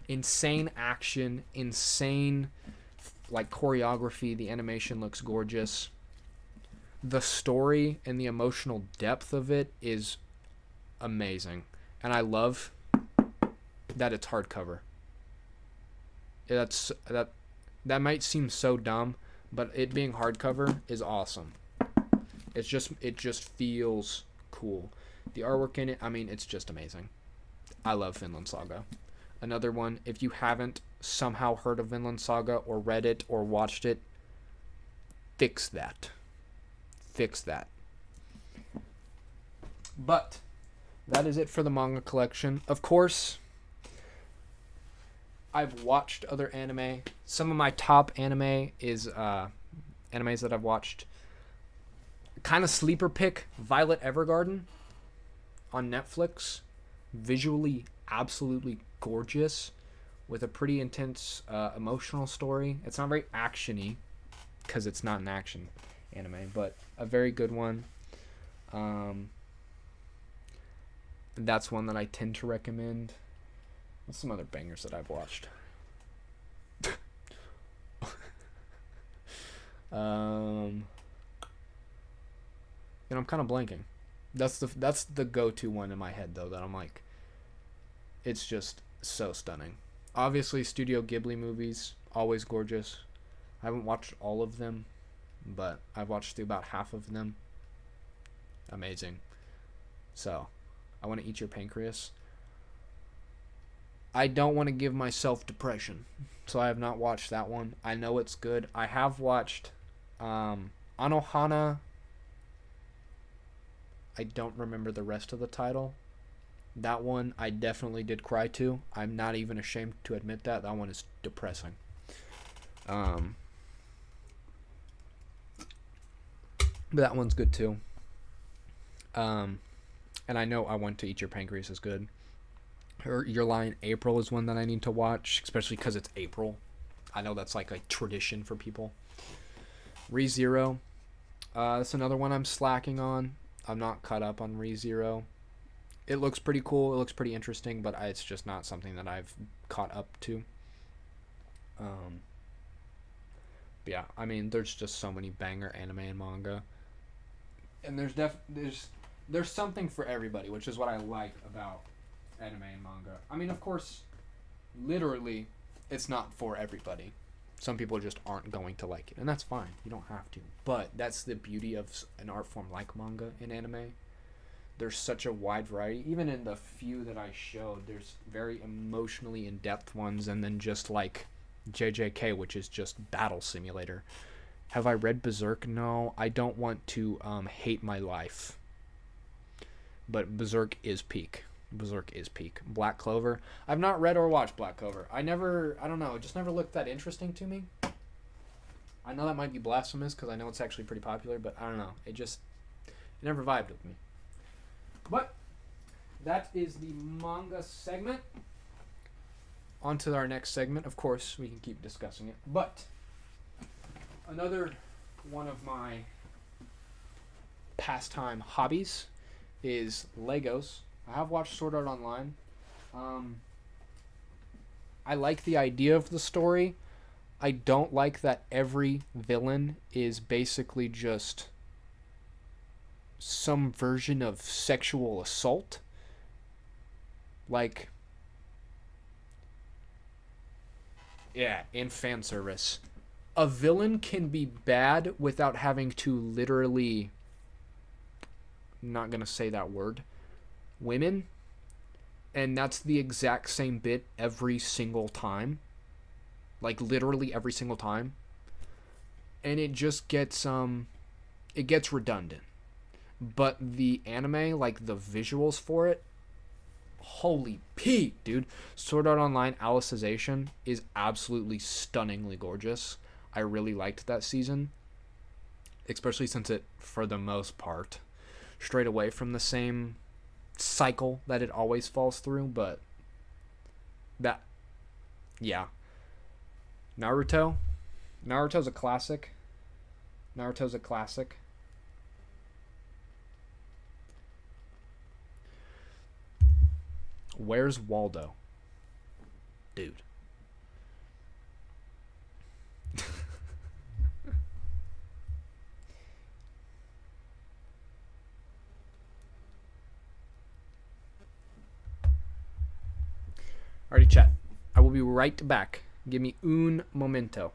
insane action, insane like choreography, the animation looks gorgeous. The story and the emotional depth of it is amazing. And I love that it's hardcover. That might seem so dumb, but it being hardcover is awesome. It just feels cool. The artwork in it, I mean, it's just amazing. I love Vinland Saga. Another one, if you haven't somehow heard of Vinland Saga or read it or watched it, fix that. But that is it for the manga collection. Of course, I've watched other anime. Some of my top anime is animes that I've watched. Kind of sleeper pick, Violet Evergarden on Netflix. Visually absolutely gorgeous with a pretty intense emotional story. It's not very action-y because it's not an action anime, but a very good one. That's one that I tend to recommend. What's some other bangers that I've watched? I'm kind of blanking. That's the go-to one in my head, though, that I'm like, it's just so stunning. Obviously, Studio Ghibli movies, always gorgeous. I haven't watched all of them, but I've watched through about half of them. Amazing. So, I Want to Eat Your Pancreas. I don't want to give myself depression, so I have not watched that one. I know it's good. I have watched Anohana. I don't remember the rest of the title. That one I definitely did cry to. I'm not even ashamed to admit that. That one is depressing. But that one's good too. And I know I Want to Eat Your Pancreas is good. Your Lie in April is one that I need to watch, especially because it's April. I know that's like a tradition for people. ReZero. That's another one I'm slacking on. I'm not caught up on ReZero. It looks pretty cool. It looks pretty interesting, but it's just not something that I've caught up to. Um, yeah, I mean, there's just so many banger anime and manga, and there's something for everybody, which is what I like about anime and manga. I mean, of course, literally, it's not for everybody. Some people just aren't going to like it, and that's fine. You don't have to. But that's the beauty of an art form like manga and anime. There's such a wide variety. Even in the few that I showed, there's very emotionally in depth ones, and then just like JJK, which is just battle simulator. Have I read Berserk? No, I don't want to hate my life. But Berserk is peak. Berserk is peak. Black Clover. I've not read or watched Black Clover. I don't know, it just never looked that interesting to me. I know that might be blasphemous because I know it's actually pretty popular, but I don't know. It never vibed with me. But that is the manga segment. On to our next segment. Of course, we can keep discussing it. But another one of my pastime hobbies is Legos. I have watched Sword Art Online. I like the idea of the story. I don't like that every villain is basically just some version of sexual assault. Like, yeah, and fan service. A villain can be bad without having to literally, not gonna say that word, women, and that's the exact same bit every single time. Like literally every single time. And it just gets it gets redundant. But the anime, like the visuals for it, holy peak, dude. Sword Art Online Alicization is absolutely stunningly gorgeous. I really liked that season, especially since it, for the most part, strayed away from the same cycle that it always falls through. But that, yeah. Naruto's a classic. Naruto's a classic. Where's Waldo? Dude. Alrighty, chat. I will be right back. Give me un momento.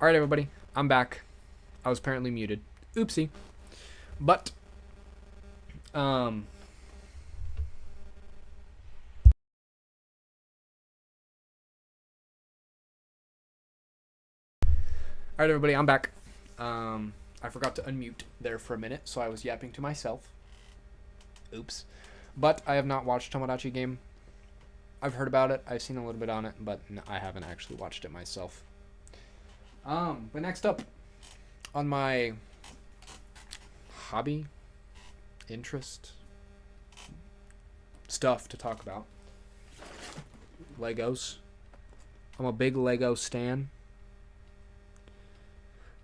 All right, everybody, I'm back. I was apparently muted. Oopsie. But, all right, everybody, I'm back. I forgot to unmute there for a minute, so I was yapping to myself. Oops. But I have not watched Tomodachi Game. I've heard about it. I've seen a little bit on it, but I haven't actually watched it myself. But next up on my hobby, interest, stuff to talk about, Legos. I'm a big Lego stan.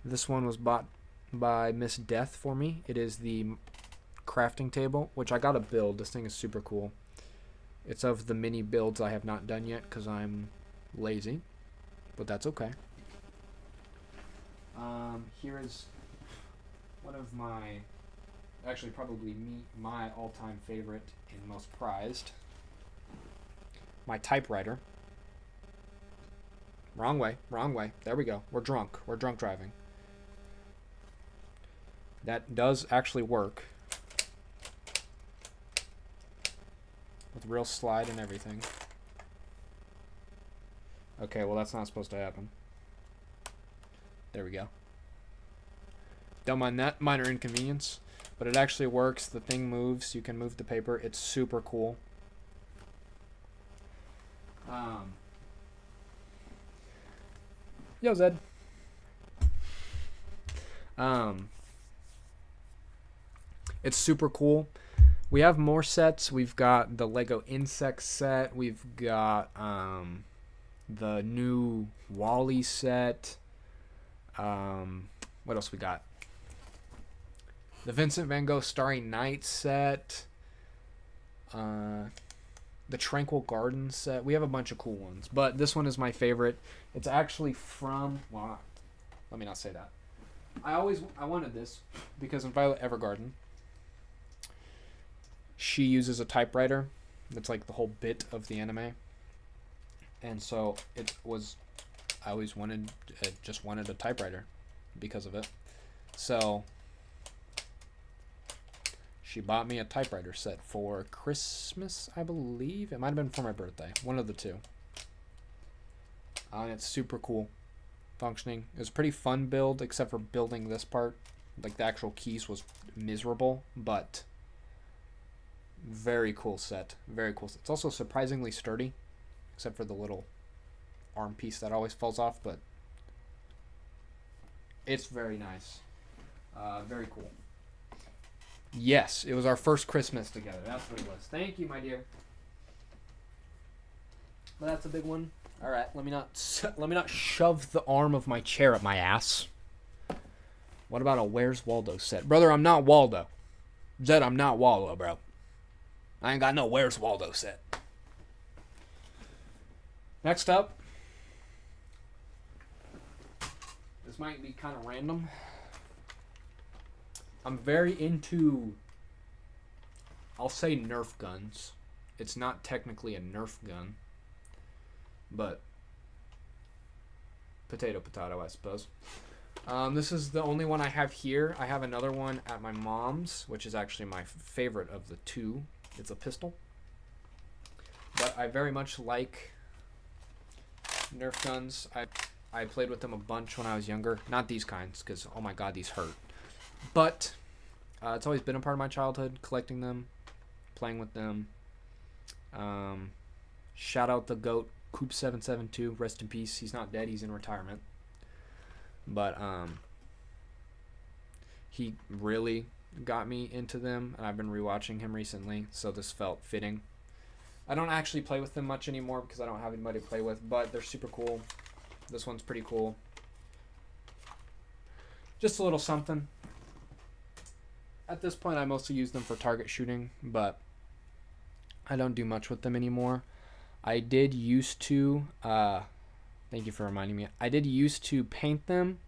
This one was bought by Miss Death for me. It is the crafting table, which I got to build. This thing is super cool. It's of the mini builds I have not done yet because I'm lazy, but that's okay. Here is one of my, actually probably my all-time favorite and most prized, my typewriter. Wrong way. There we go. We're drunk driving. That does actually work. With real slide and everything. Okay, well that's not supposed to happen. There we go. Don't mind that minor inconvenience. But it actually works. The thing moves. You can move the paper. It's super cool. Yo, Zed. It's super cool. We have more sets. We've got the Lego Insect set. We've got the new Wall-E set. What else we got? The Vincent Van Gogh Starry Night set. The Tranquil Garden set. We have a bunch of cool ones, but this one is my favorite. It's actually from, well, let me not say that. I wanted this because in Violet Evergarden, she uses a typewriter. That's like the whole bit of the anime. And so I always just wanted a typewriter because of it. So she bought me a typewriter set for Christmas, I believe. It might have been for my birthday. One of the two. And it's super cool. Functioning. It was a pretty fun build, except for building this part. Like, the actual keys was miserable, but very cool set. Very cool. It's also surprisingly sturdy, except for the little arm piece that always falls off, but it's very nice. Very cool. Yes, it was our first Christmas together. That's what it was. Thank you, my dear. But that's a big one. All right, let me not shove the arm of my chair up my ass. What about a Where's Waldo set? Brother, I'm not Waldo. Zed, I'm not Waldo, bro. I ain't got no Where's Waldo set. Next up. This might be kind of random. I'm very into, I'll say Nerf guns. It's not technically a Nerf gun, but potato, I suppose. This is the only one I have here. I have another one at my mom's, which is actually my favorite of the two. It's a pistol. But I very much like Nerf guns. I played with them a bunch when I was younger. Not these kinds, because, oh my god, these hurt. But it's always been a part of my childhood, collecting them, playing with them. Shout out the GOAT, Coop772, rest in peace. He's not dead, he's in retirement. But he really got me into them, and I've been rewatching him recently, so this felt fitting. I don't actually play with them much anymore because I don't have anybody to play with, but they're super cool. This one's pretty cool. Just a little something. At this point, I mostly use them for target shooting, but I don't do much with them anymore. I did used to, thank you for reminding me, I did used to paint them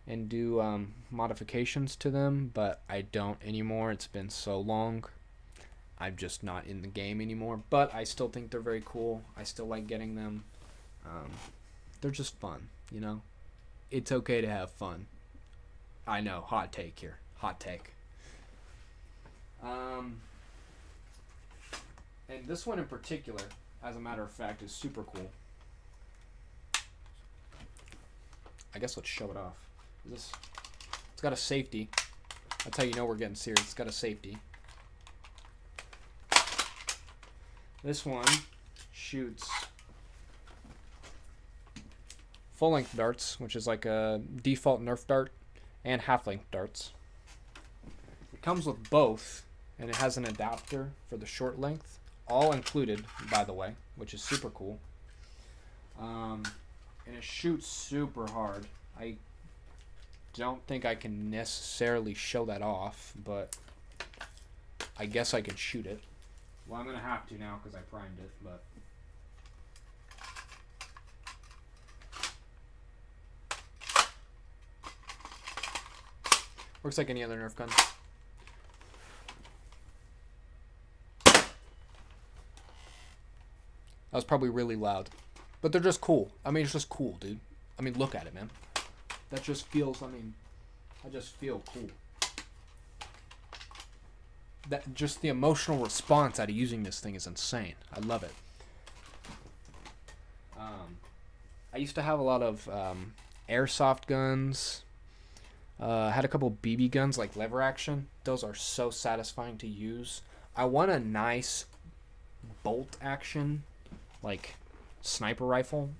and do modifications to them, but I don't anymore. It's been so long. I'm just not in the game anymore, but I still think they're very cool. I still like getting them. They're just fun, you know? It's okay to have fun. I know, hot take here. Hot take. And this one in particular, as a matter of fact, is super cool. I guess let's show it off. It's got a safety. That's how you know we're getting serious. It's got a safety. This one shoots full-length darts, which is like a default Nerf dart, and half-length darts. It comes with both, and it has an adapter for the short length, all included, by the way, which is super cool. And it shoots super hard. I don't think I can necessarily show that off, but I guess I can shoot it. Well, I'm going to have to now because I primed it, but... Works like any other Nerf gun. That was probably really loud. But they're just cool. I mean, it's just cool, dude. I mean, look at it, man. That just feels, I just feel cool. That just the emotional response out of using this thing is insane. I love it. I used to have a lot of airsoft guns. I had a couple BB guns like lever action. Those are so satisfying to use. I want a nice bolt action like sniper rifle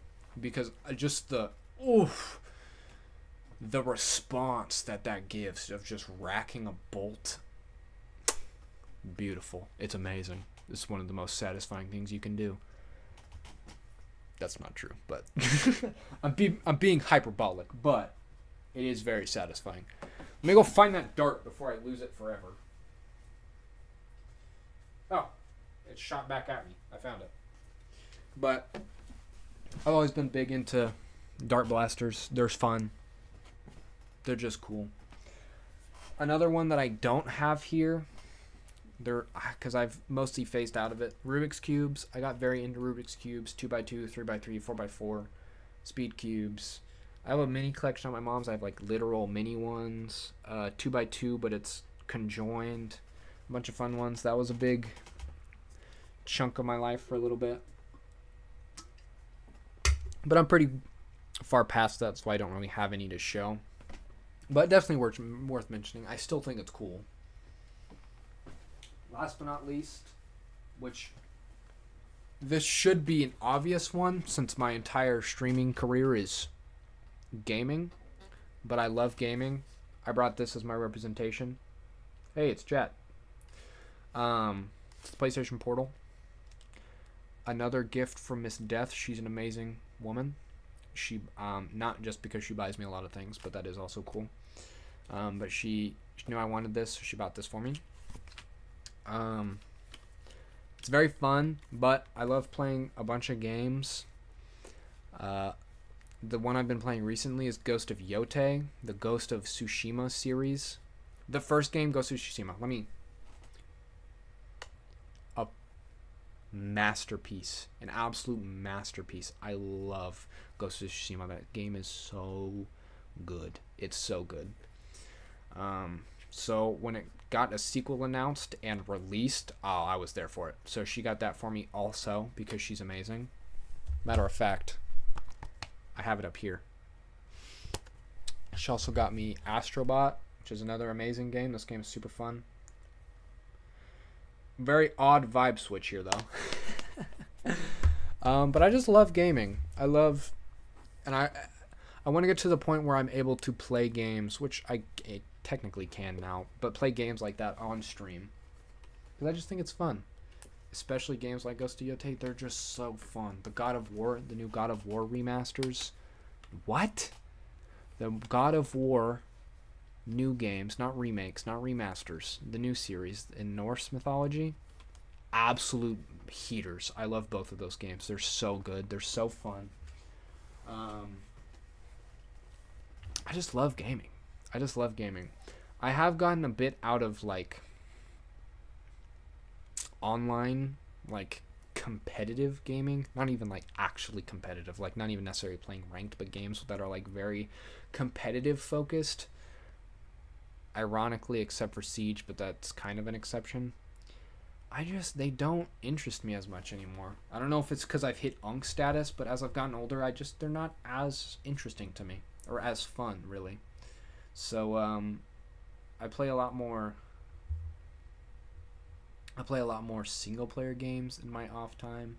because just the response that gives of just racking a bolt. Beautiful. It's amazing. It's one of the most satisfying things you can do. That's not true, but I'm being hyperbolic, but it is very satisfying. Let me go find that dart before I lose it forever. Oh, it shot back at me. I found it. But I've always been big into dart blasters. They're fun. They're just cool. Another one that I don't have here, because I've mostly phased out of it, Rubik's Cubes. I got very into Rubik's Cubes, 2x2, 3x3, 4x4, speed cubes. I have a mini collection on my mom's. I have like literal mini ones, 2x2, but it's conjoined. A bunch of fun ones. That was a big chunk of my life for a little bit. But I'm pretty far past that, so I don't really have any to show. But definitely worth mentioning. I still think it's cool. Last but not least, which this should be an obvious one since my entire streaming career is gaming, but I love gaming. I brought this as my representation. Hey, it's Jet. It's the PlayStation Portal. Another gift from Miss Death. She's an amazing woman. She not just because she buys me a lot of things, but that is also cool. But she knew I wanted this, so she bought this for me. It's very fun, but I love playing a bunch of games. The one I've been playing recently is Ghost of Yotei, the Ghost of Tsushima series. The first game, Ghost of Tsushima. A masterpiece. An absolute masterpiece. I love Ghost of Tsushima. That game is so good. It's so good. So when it got a sequel announced and released, I was there for it. So she got that for me also because she's amazing. Matter of fact, I have it up here. She also got me Astrobot, which is another amazing game. This game is super fun. Very odd vibe switch here, though. But I just love gaming. I want to get to the point where I'm able to play games, which I technically can now, but play games like that on stream. Because I just think it's fun. Especially games like Ghost of Yotei, they're just so fun. The God of War, the new God of War remasters. What? The God of War new games, not remakes, not remasters. The new series in Norse mythology. Absolute heaters. I love both of those games. They're so good. They're so fun. I just love gaming. I have gotten a bit out of like online like competitive gaming, not even like actually competitive, like not even necessarily playing ranked, but games that are like very competitive focused. Ironically, except for Siege, but that's kind of an exception. They don't interest me as much anymore. I don't know if it's because I've hit Unk status, but as I've gotten older, they're not as interesting to me, or as fun, really. So, I play a lot more single player games in my off time.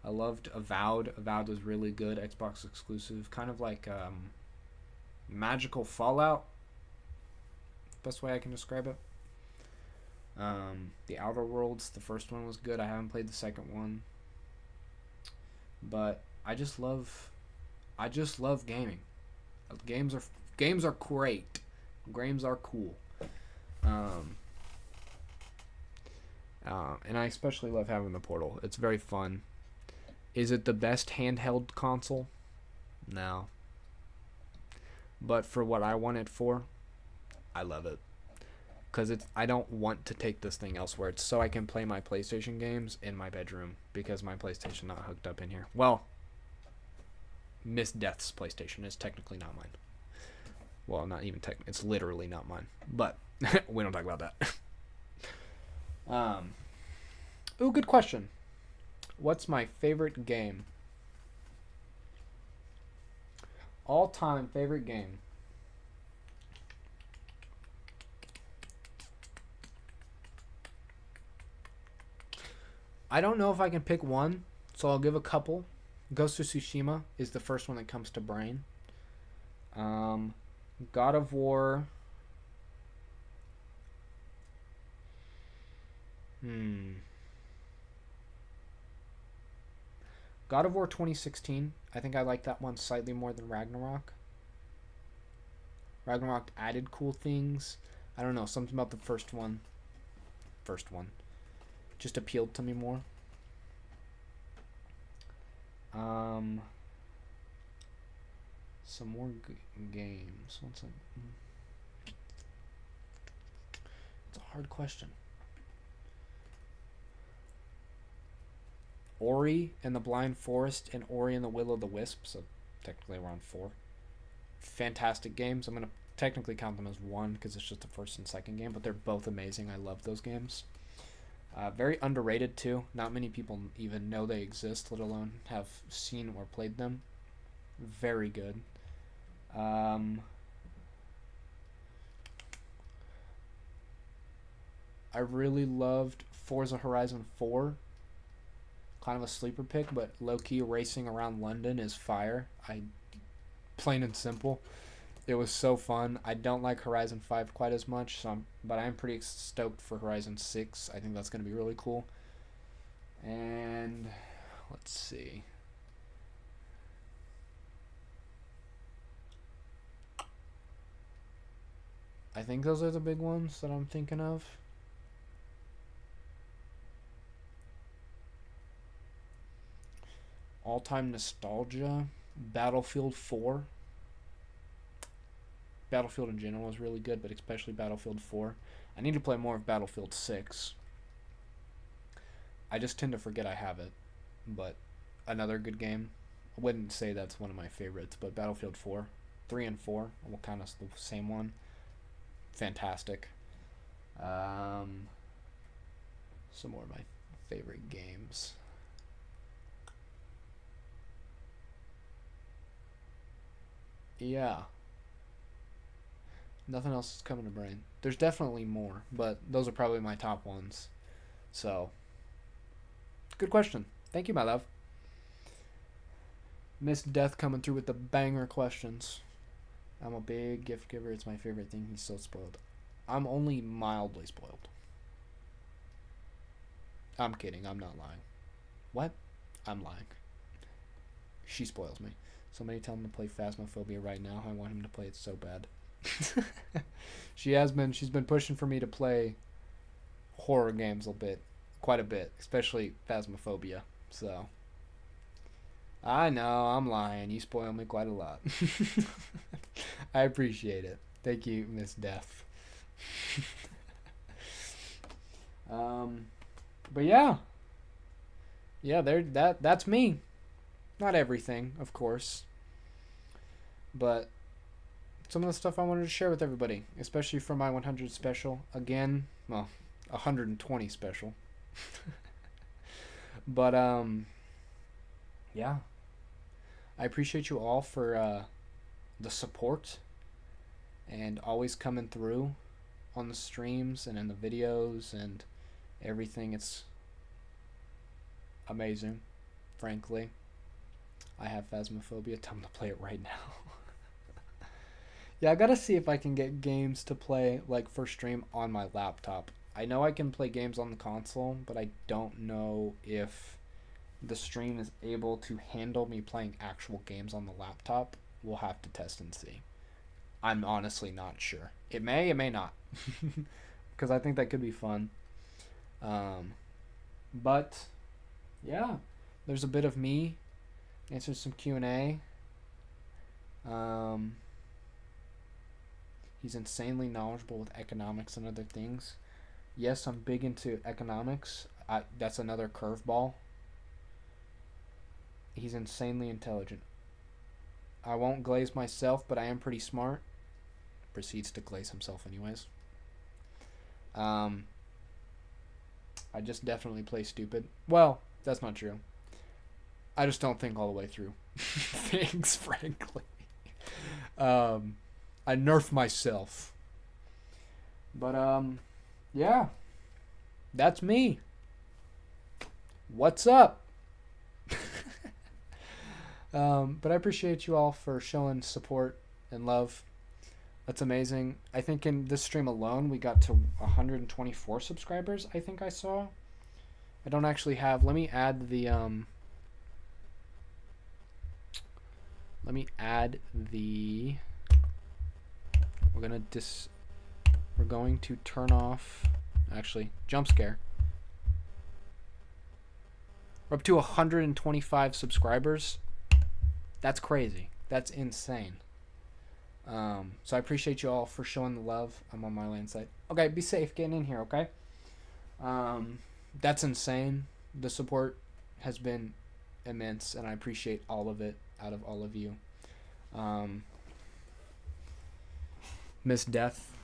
I loved Avowed. Avowed was really good, Xbox exclusive, kind of like Magical Fallout. Best way I can describe it. The Outer Worlds, the first one was good. I haven't played the second one, but I just love gaming. Games are great. Games are cool. And I especially love having the Portal. It's very fun. Is it the best handheld console? No. But for what I want it for, I love it. Because I don't want to take this thing elsewhere. It's so I can play my PlayStation games in my bedroom, because my PlayStation not hooked up in here. Well, Miss Death's PlayStation is technically not mine. Well, not even technically. It's literally not mine. But we don't talk about that. Ooh, good question. What's my favorite game? All-time favorite game. I don't know if I can pick one, so I'll give a couple. Ghost of Tsushima is the first one that comes to brain. God of War. God of War 2016. I think I like that one slightly more than Ragnarok. Ragnarok added cool things. I don't know, something about the first one just appealed to me more. Some more games. It's a hard question. Ori and the Blind Forest and Ori and the Will of the Wisp, so technically around 4. Fantastic games. I'm going to technically count them as 1 because it's just the first and second game, but they're both amazing. I love those games. Very underrated too. Not many people even know they exist, let alone have seen or played them. Very good. I really loved Forza Horizon 4. Kind of a sleeper pick, but low-key racing around London is fire. Plain and simple. It was so fun. I don't like Horizon 5 quite as much, but I'm pretty stoked for Horizon 6. I think that's going to be really cool. And let's see. I think those are the big ones that I'm thinking of. All-time nostalgia. Battlefield 4. Battlefield in general is really good, but especially Battlefield 4. I need to play more of Battlefield 6. I just tend to forget I have it. But another good game. I wouldn't say that's one of my favorites, but Battlefield 4. 3 and 4. Well, kind of the same one. Fantastic. Some more of my favorite games. Yeah. Nothing else is coming to brain. There's definitely more, but those are probably my top ones. So, good question. Thank you, my love. Miss Death coming through with the banger questions. I'm a big gift giver. It's my favorite thing. He's so spoiled. I'm only mildly spoiled. I'm kidding. I'm not lying. What? I'm lying. She spoils me. Somebody tell him to play Phasmophobia right now. I want him to play it so bad. She's been pushing for me to play horror games quite a bit, especially Phasmophobia. So I know I'm lying. You spoil me quite a lot. I appreciate it. Thank you, Miss Death. But yeah, yeah, that's me. Not everything, of course, but some of the stuff I wanted to share with everybody, especially for my 100 special. Again, well, 120 special. But yeah, I appreciate you all for the support and always coming through on the streams and in the videos and everything. It's amazing, frankly. I have Phasmophobia. Tell them to play it right now. Yeah, I gotta see if I can get games to play like for stream on my laptop. I know I can play games on the console, but I don't know if the stream is able to handle me playing actual games on the laptop. We'll have to test and see. I'm honestly not sure. It may not. Because I think that could be fun. But yeah, there's a bit of me. Answer some Q&A. He's insanely knowledgeable with economics and other things. Yes, I'm big into economics. That's another curveball. He's insanely intelligent. I won't glaze myself, but I am pretty smart. Proceeds to glaze himself anyways. I just definitely play stupid. Well, that's not true. I just don't think all the way through things, frankly. I nerf myself. But, yeah. That's me. What's up? But I appreciate you all for showing support and love. That's amazing. I think in this stream alone, we got to 124 subscribers, I think I saw. I don't actually have... Let me add the... We're going to turn off... Actually, jump scare. We're up to 125 subscribers. That's crazy. That's insane. So I appreciate you all for showing the love. I'm on my land site. Okay, be safe getting in here, okay? That's insane. The support has been immense, and I appreciate all of it out of all of you. Miss Death.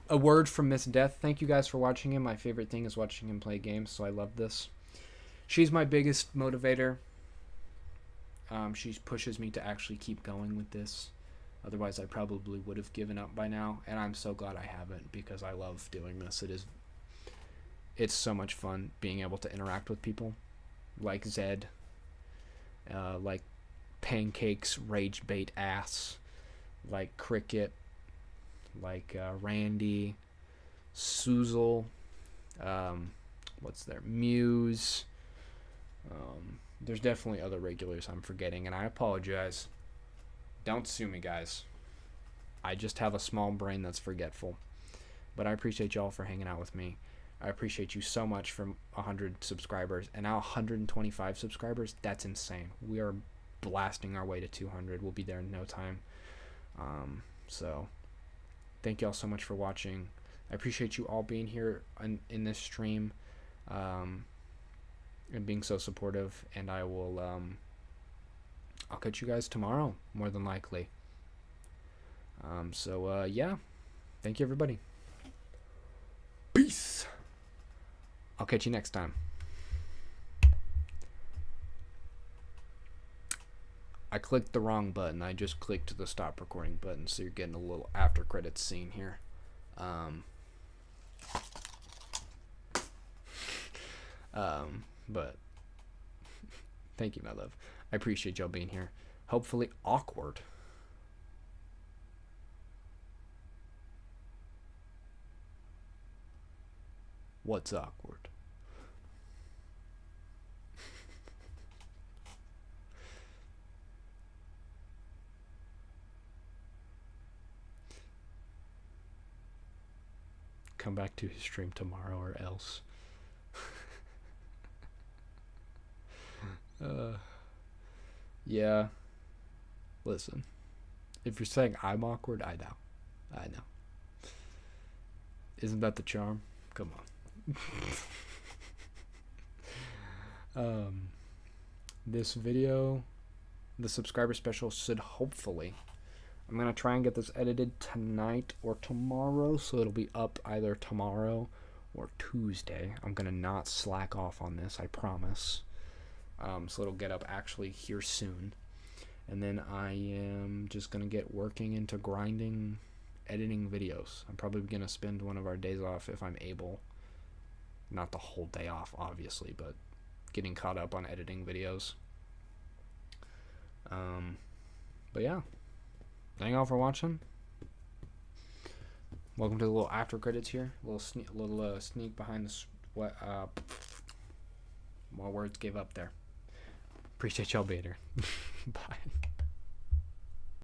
A word from Miss Death. Thank you guys for watching him. My favorite thing is watching him play games, so I love this. She's my biggest motivator. She pushes me to actually keep going with this. Otherwise, I probably would have given up by now, and I'm so glad I haven't because I love doing this. It's so much fun being able to interact with people like Zed, like Pancakes, Rage Bait Ass, like Cricket, like Randy, Suzel, what's there, Muse. There's definitely other regulars I'm forgetting, and I apologize. Don't sue me, guys. I just have a small brain that's forgetful. But I appreciate y'all for hanging out with me. I appreciate you so much for 100 subscribers. And now 125 subscribers, that's insane. We are blasting our way to 200. We'll be there in no time. So, thank y'all so much for watching. I appreciate you all being here in this stream. And being so supportive. And I will... I'll catch you guys tomorrow, more than likely. Yeah. Thank you, everybody. Peace. I'll catch you next time. I clicked the wrong button. I just clicked the stop recording button, so you're getting a little after credits scene here. But thank you, my love. I appreciate y'all being here. Hopefully awkward. What's awkward? Come back to his stream tomorrow or else. Yeah. Listen. If you're saying I'm awkward, I know. Isn't that the charm? Come on. This video, the subscriber special, should hopefully, I'm going to try and get this edited tonight or tomorrow, so it'll be up either tomorrow or Tuesday. I'm going to not slack off on this, I promise. So it'll get up actually here soon. And then I am just going to get working into grinding, editing videos. I'm probably going to spend one of our days off if I'm able. Not the whole day off, obviously, but getting caught up on editing videos. But yeah, thank y'all for watching. Welcome to the little after credits here. A little sneak behind the what my words gave up there. Appreciate y'all being here. Bye.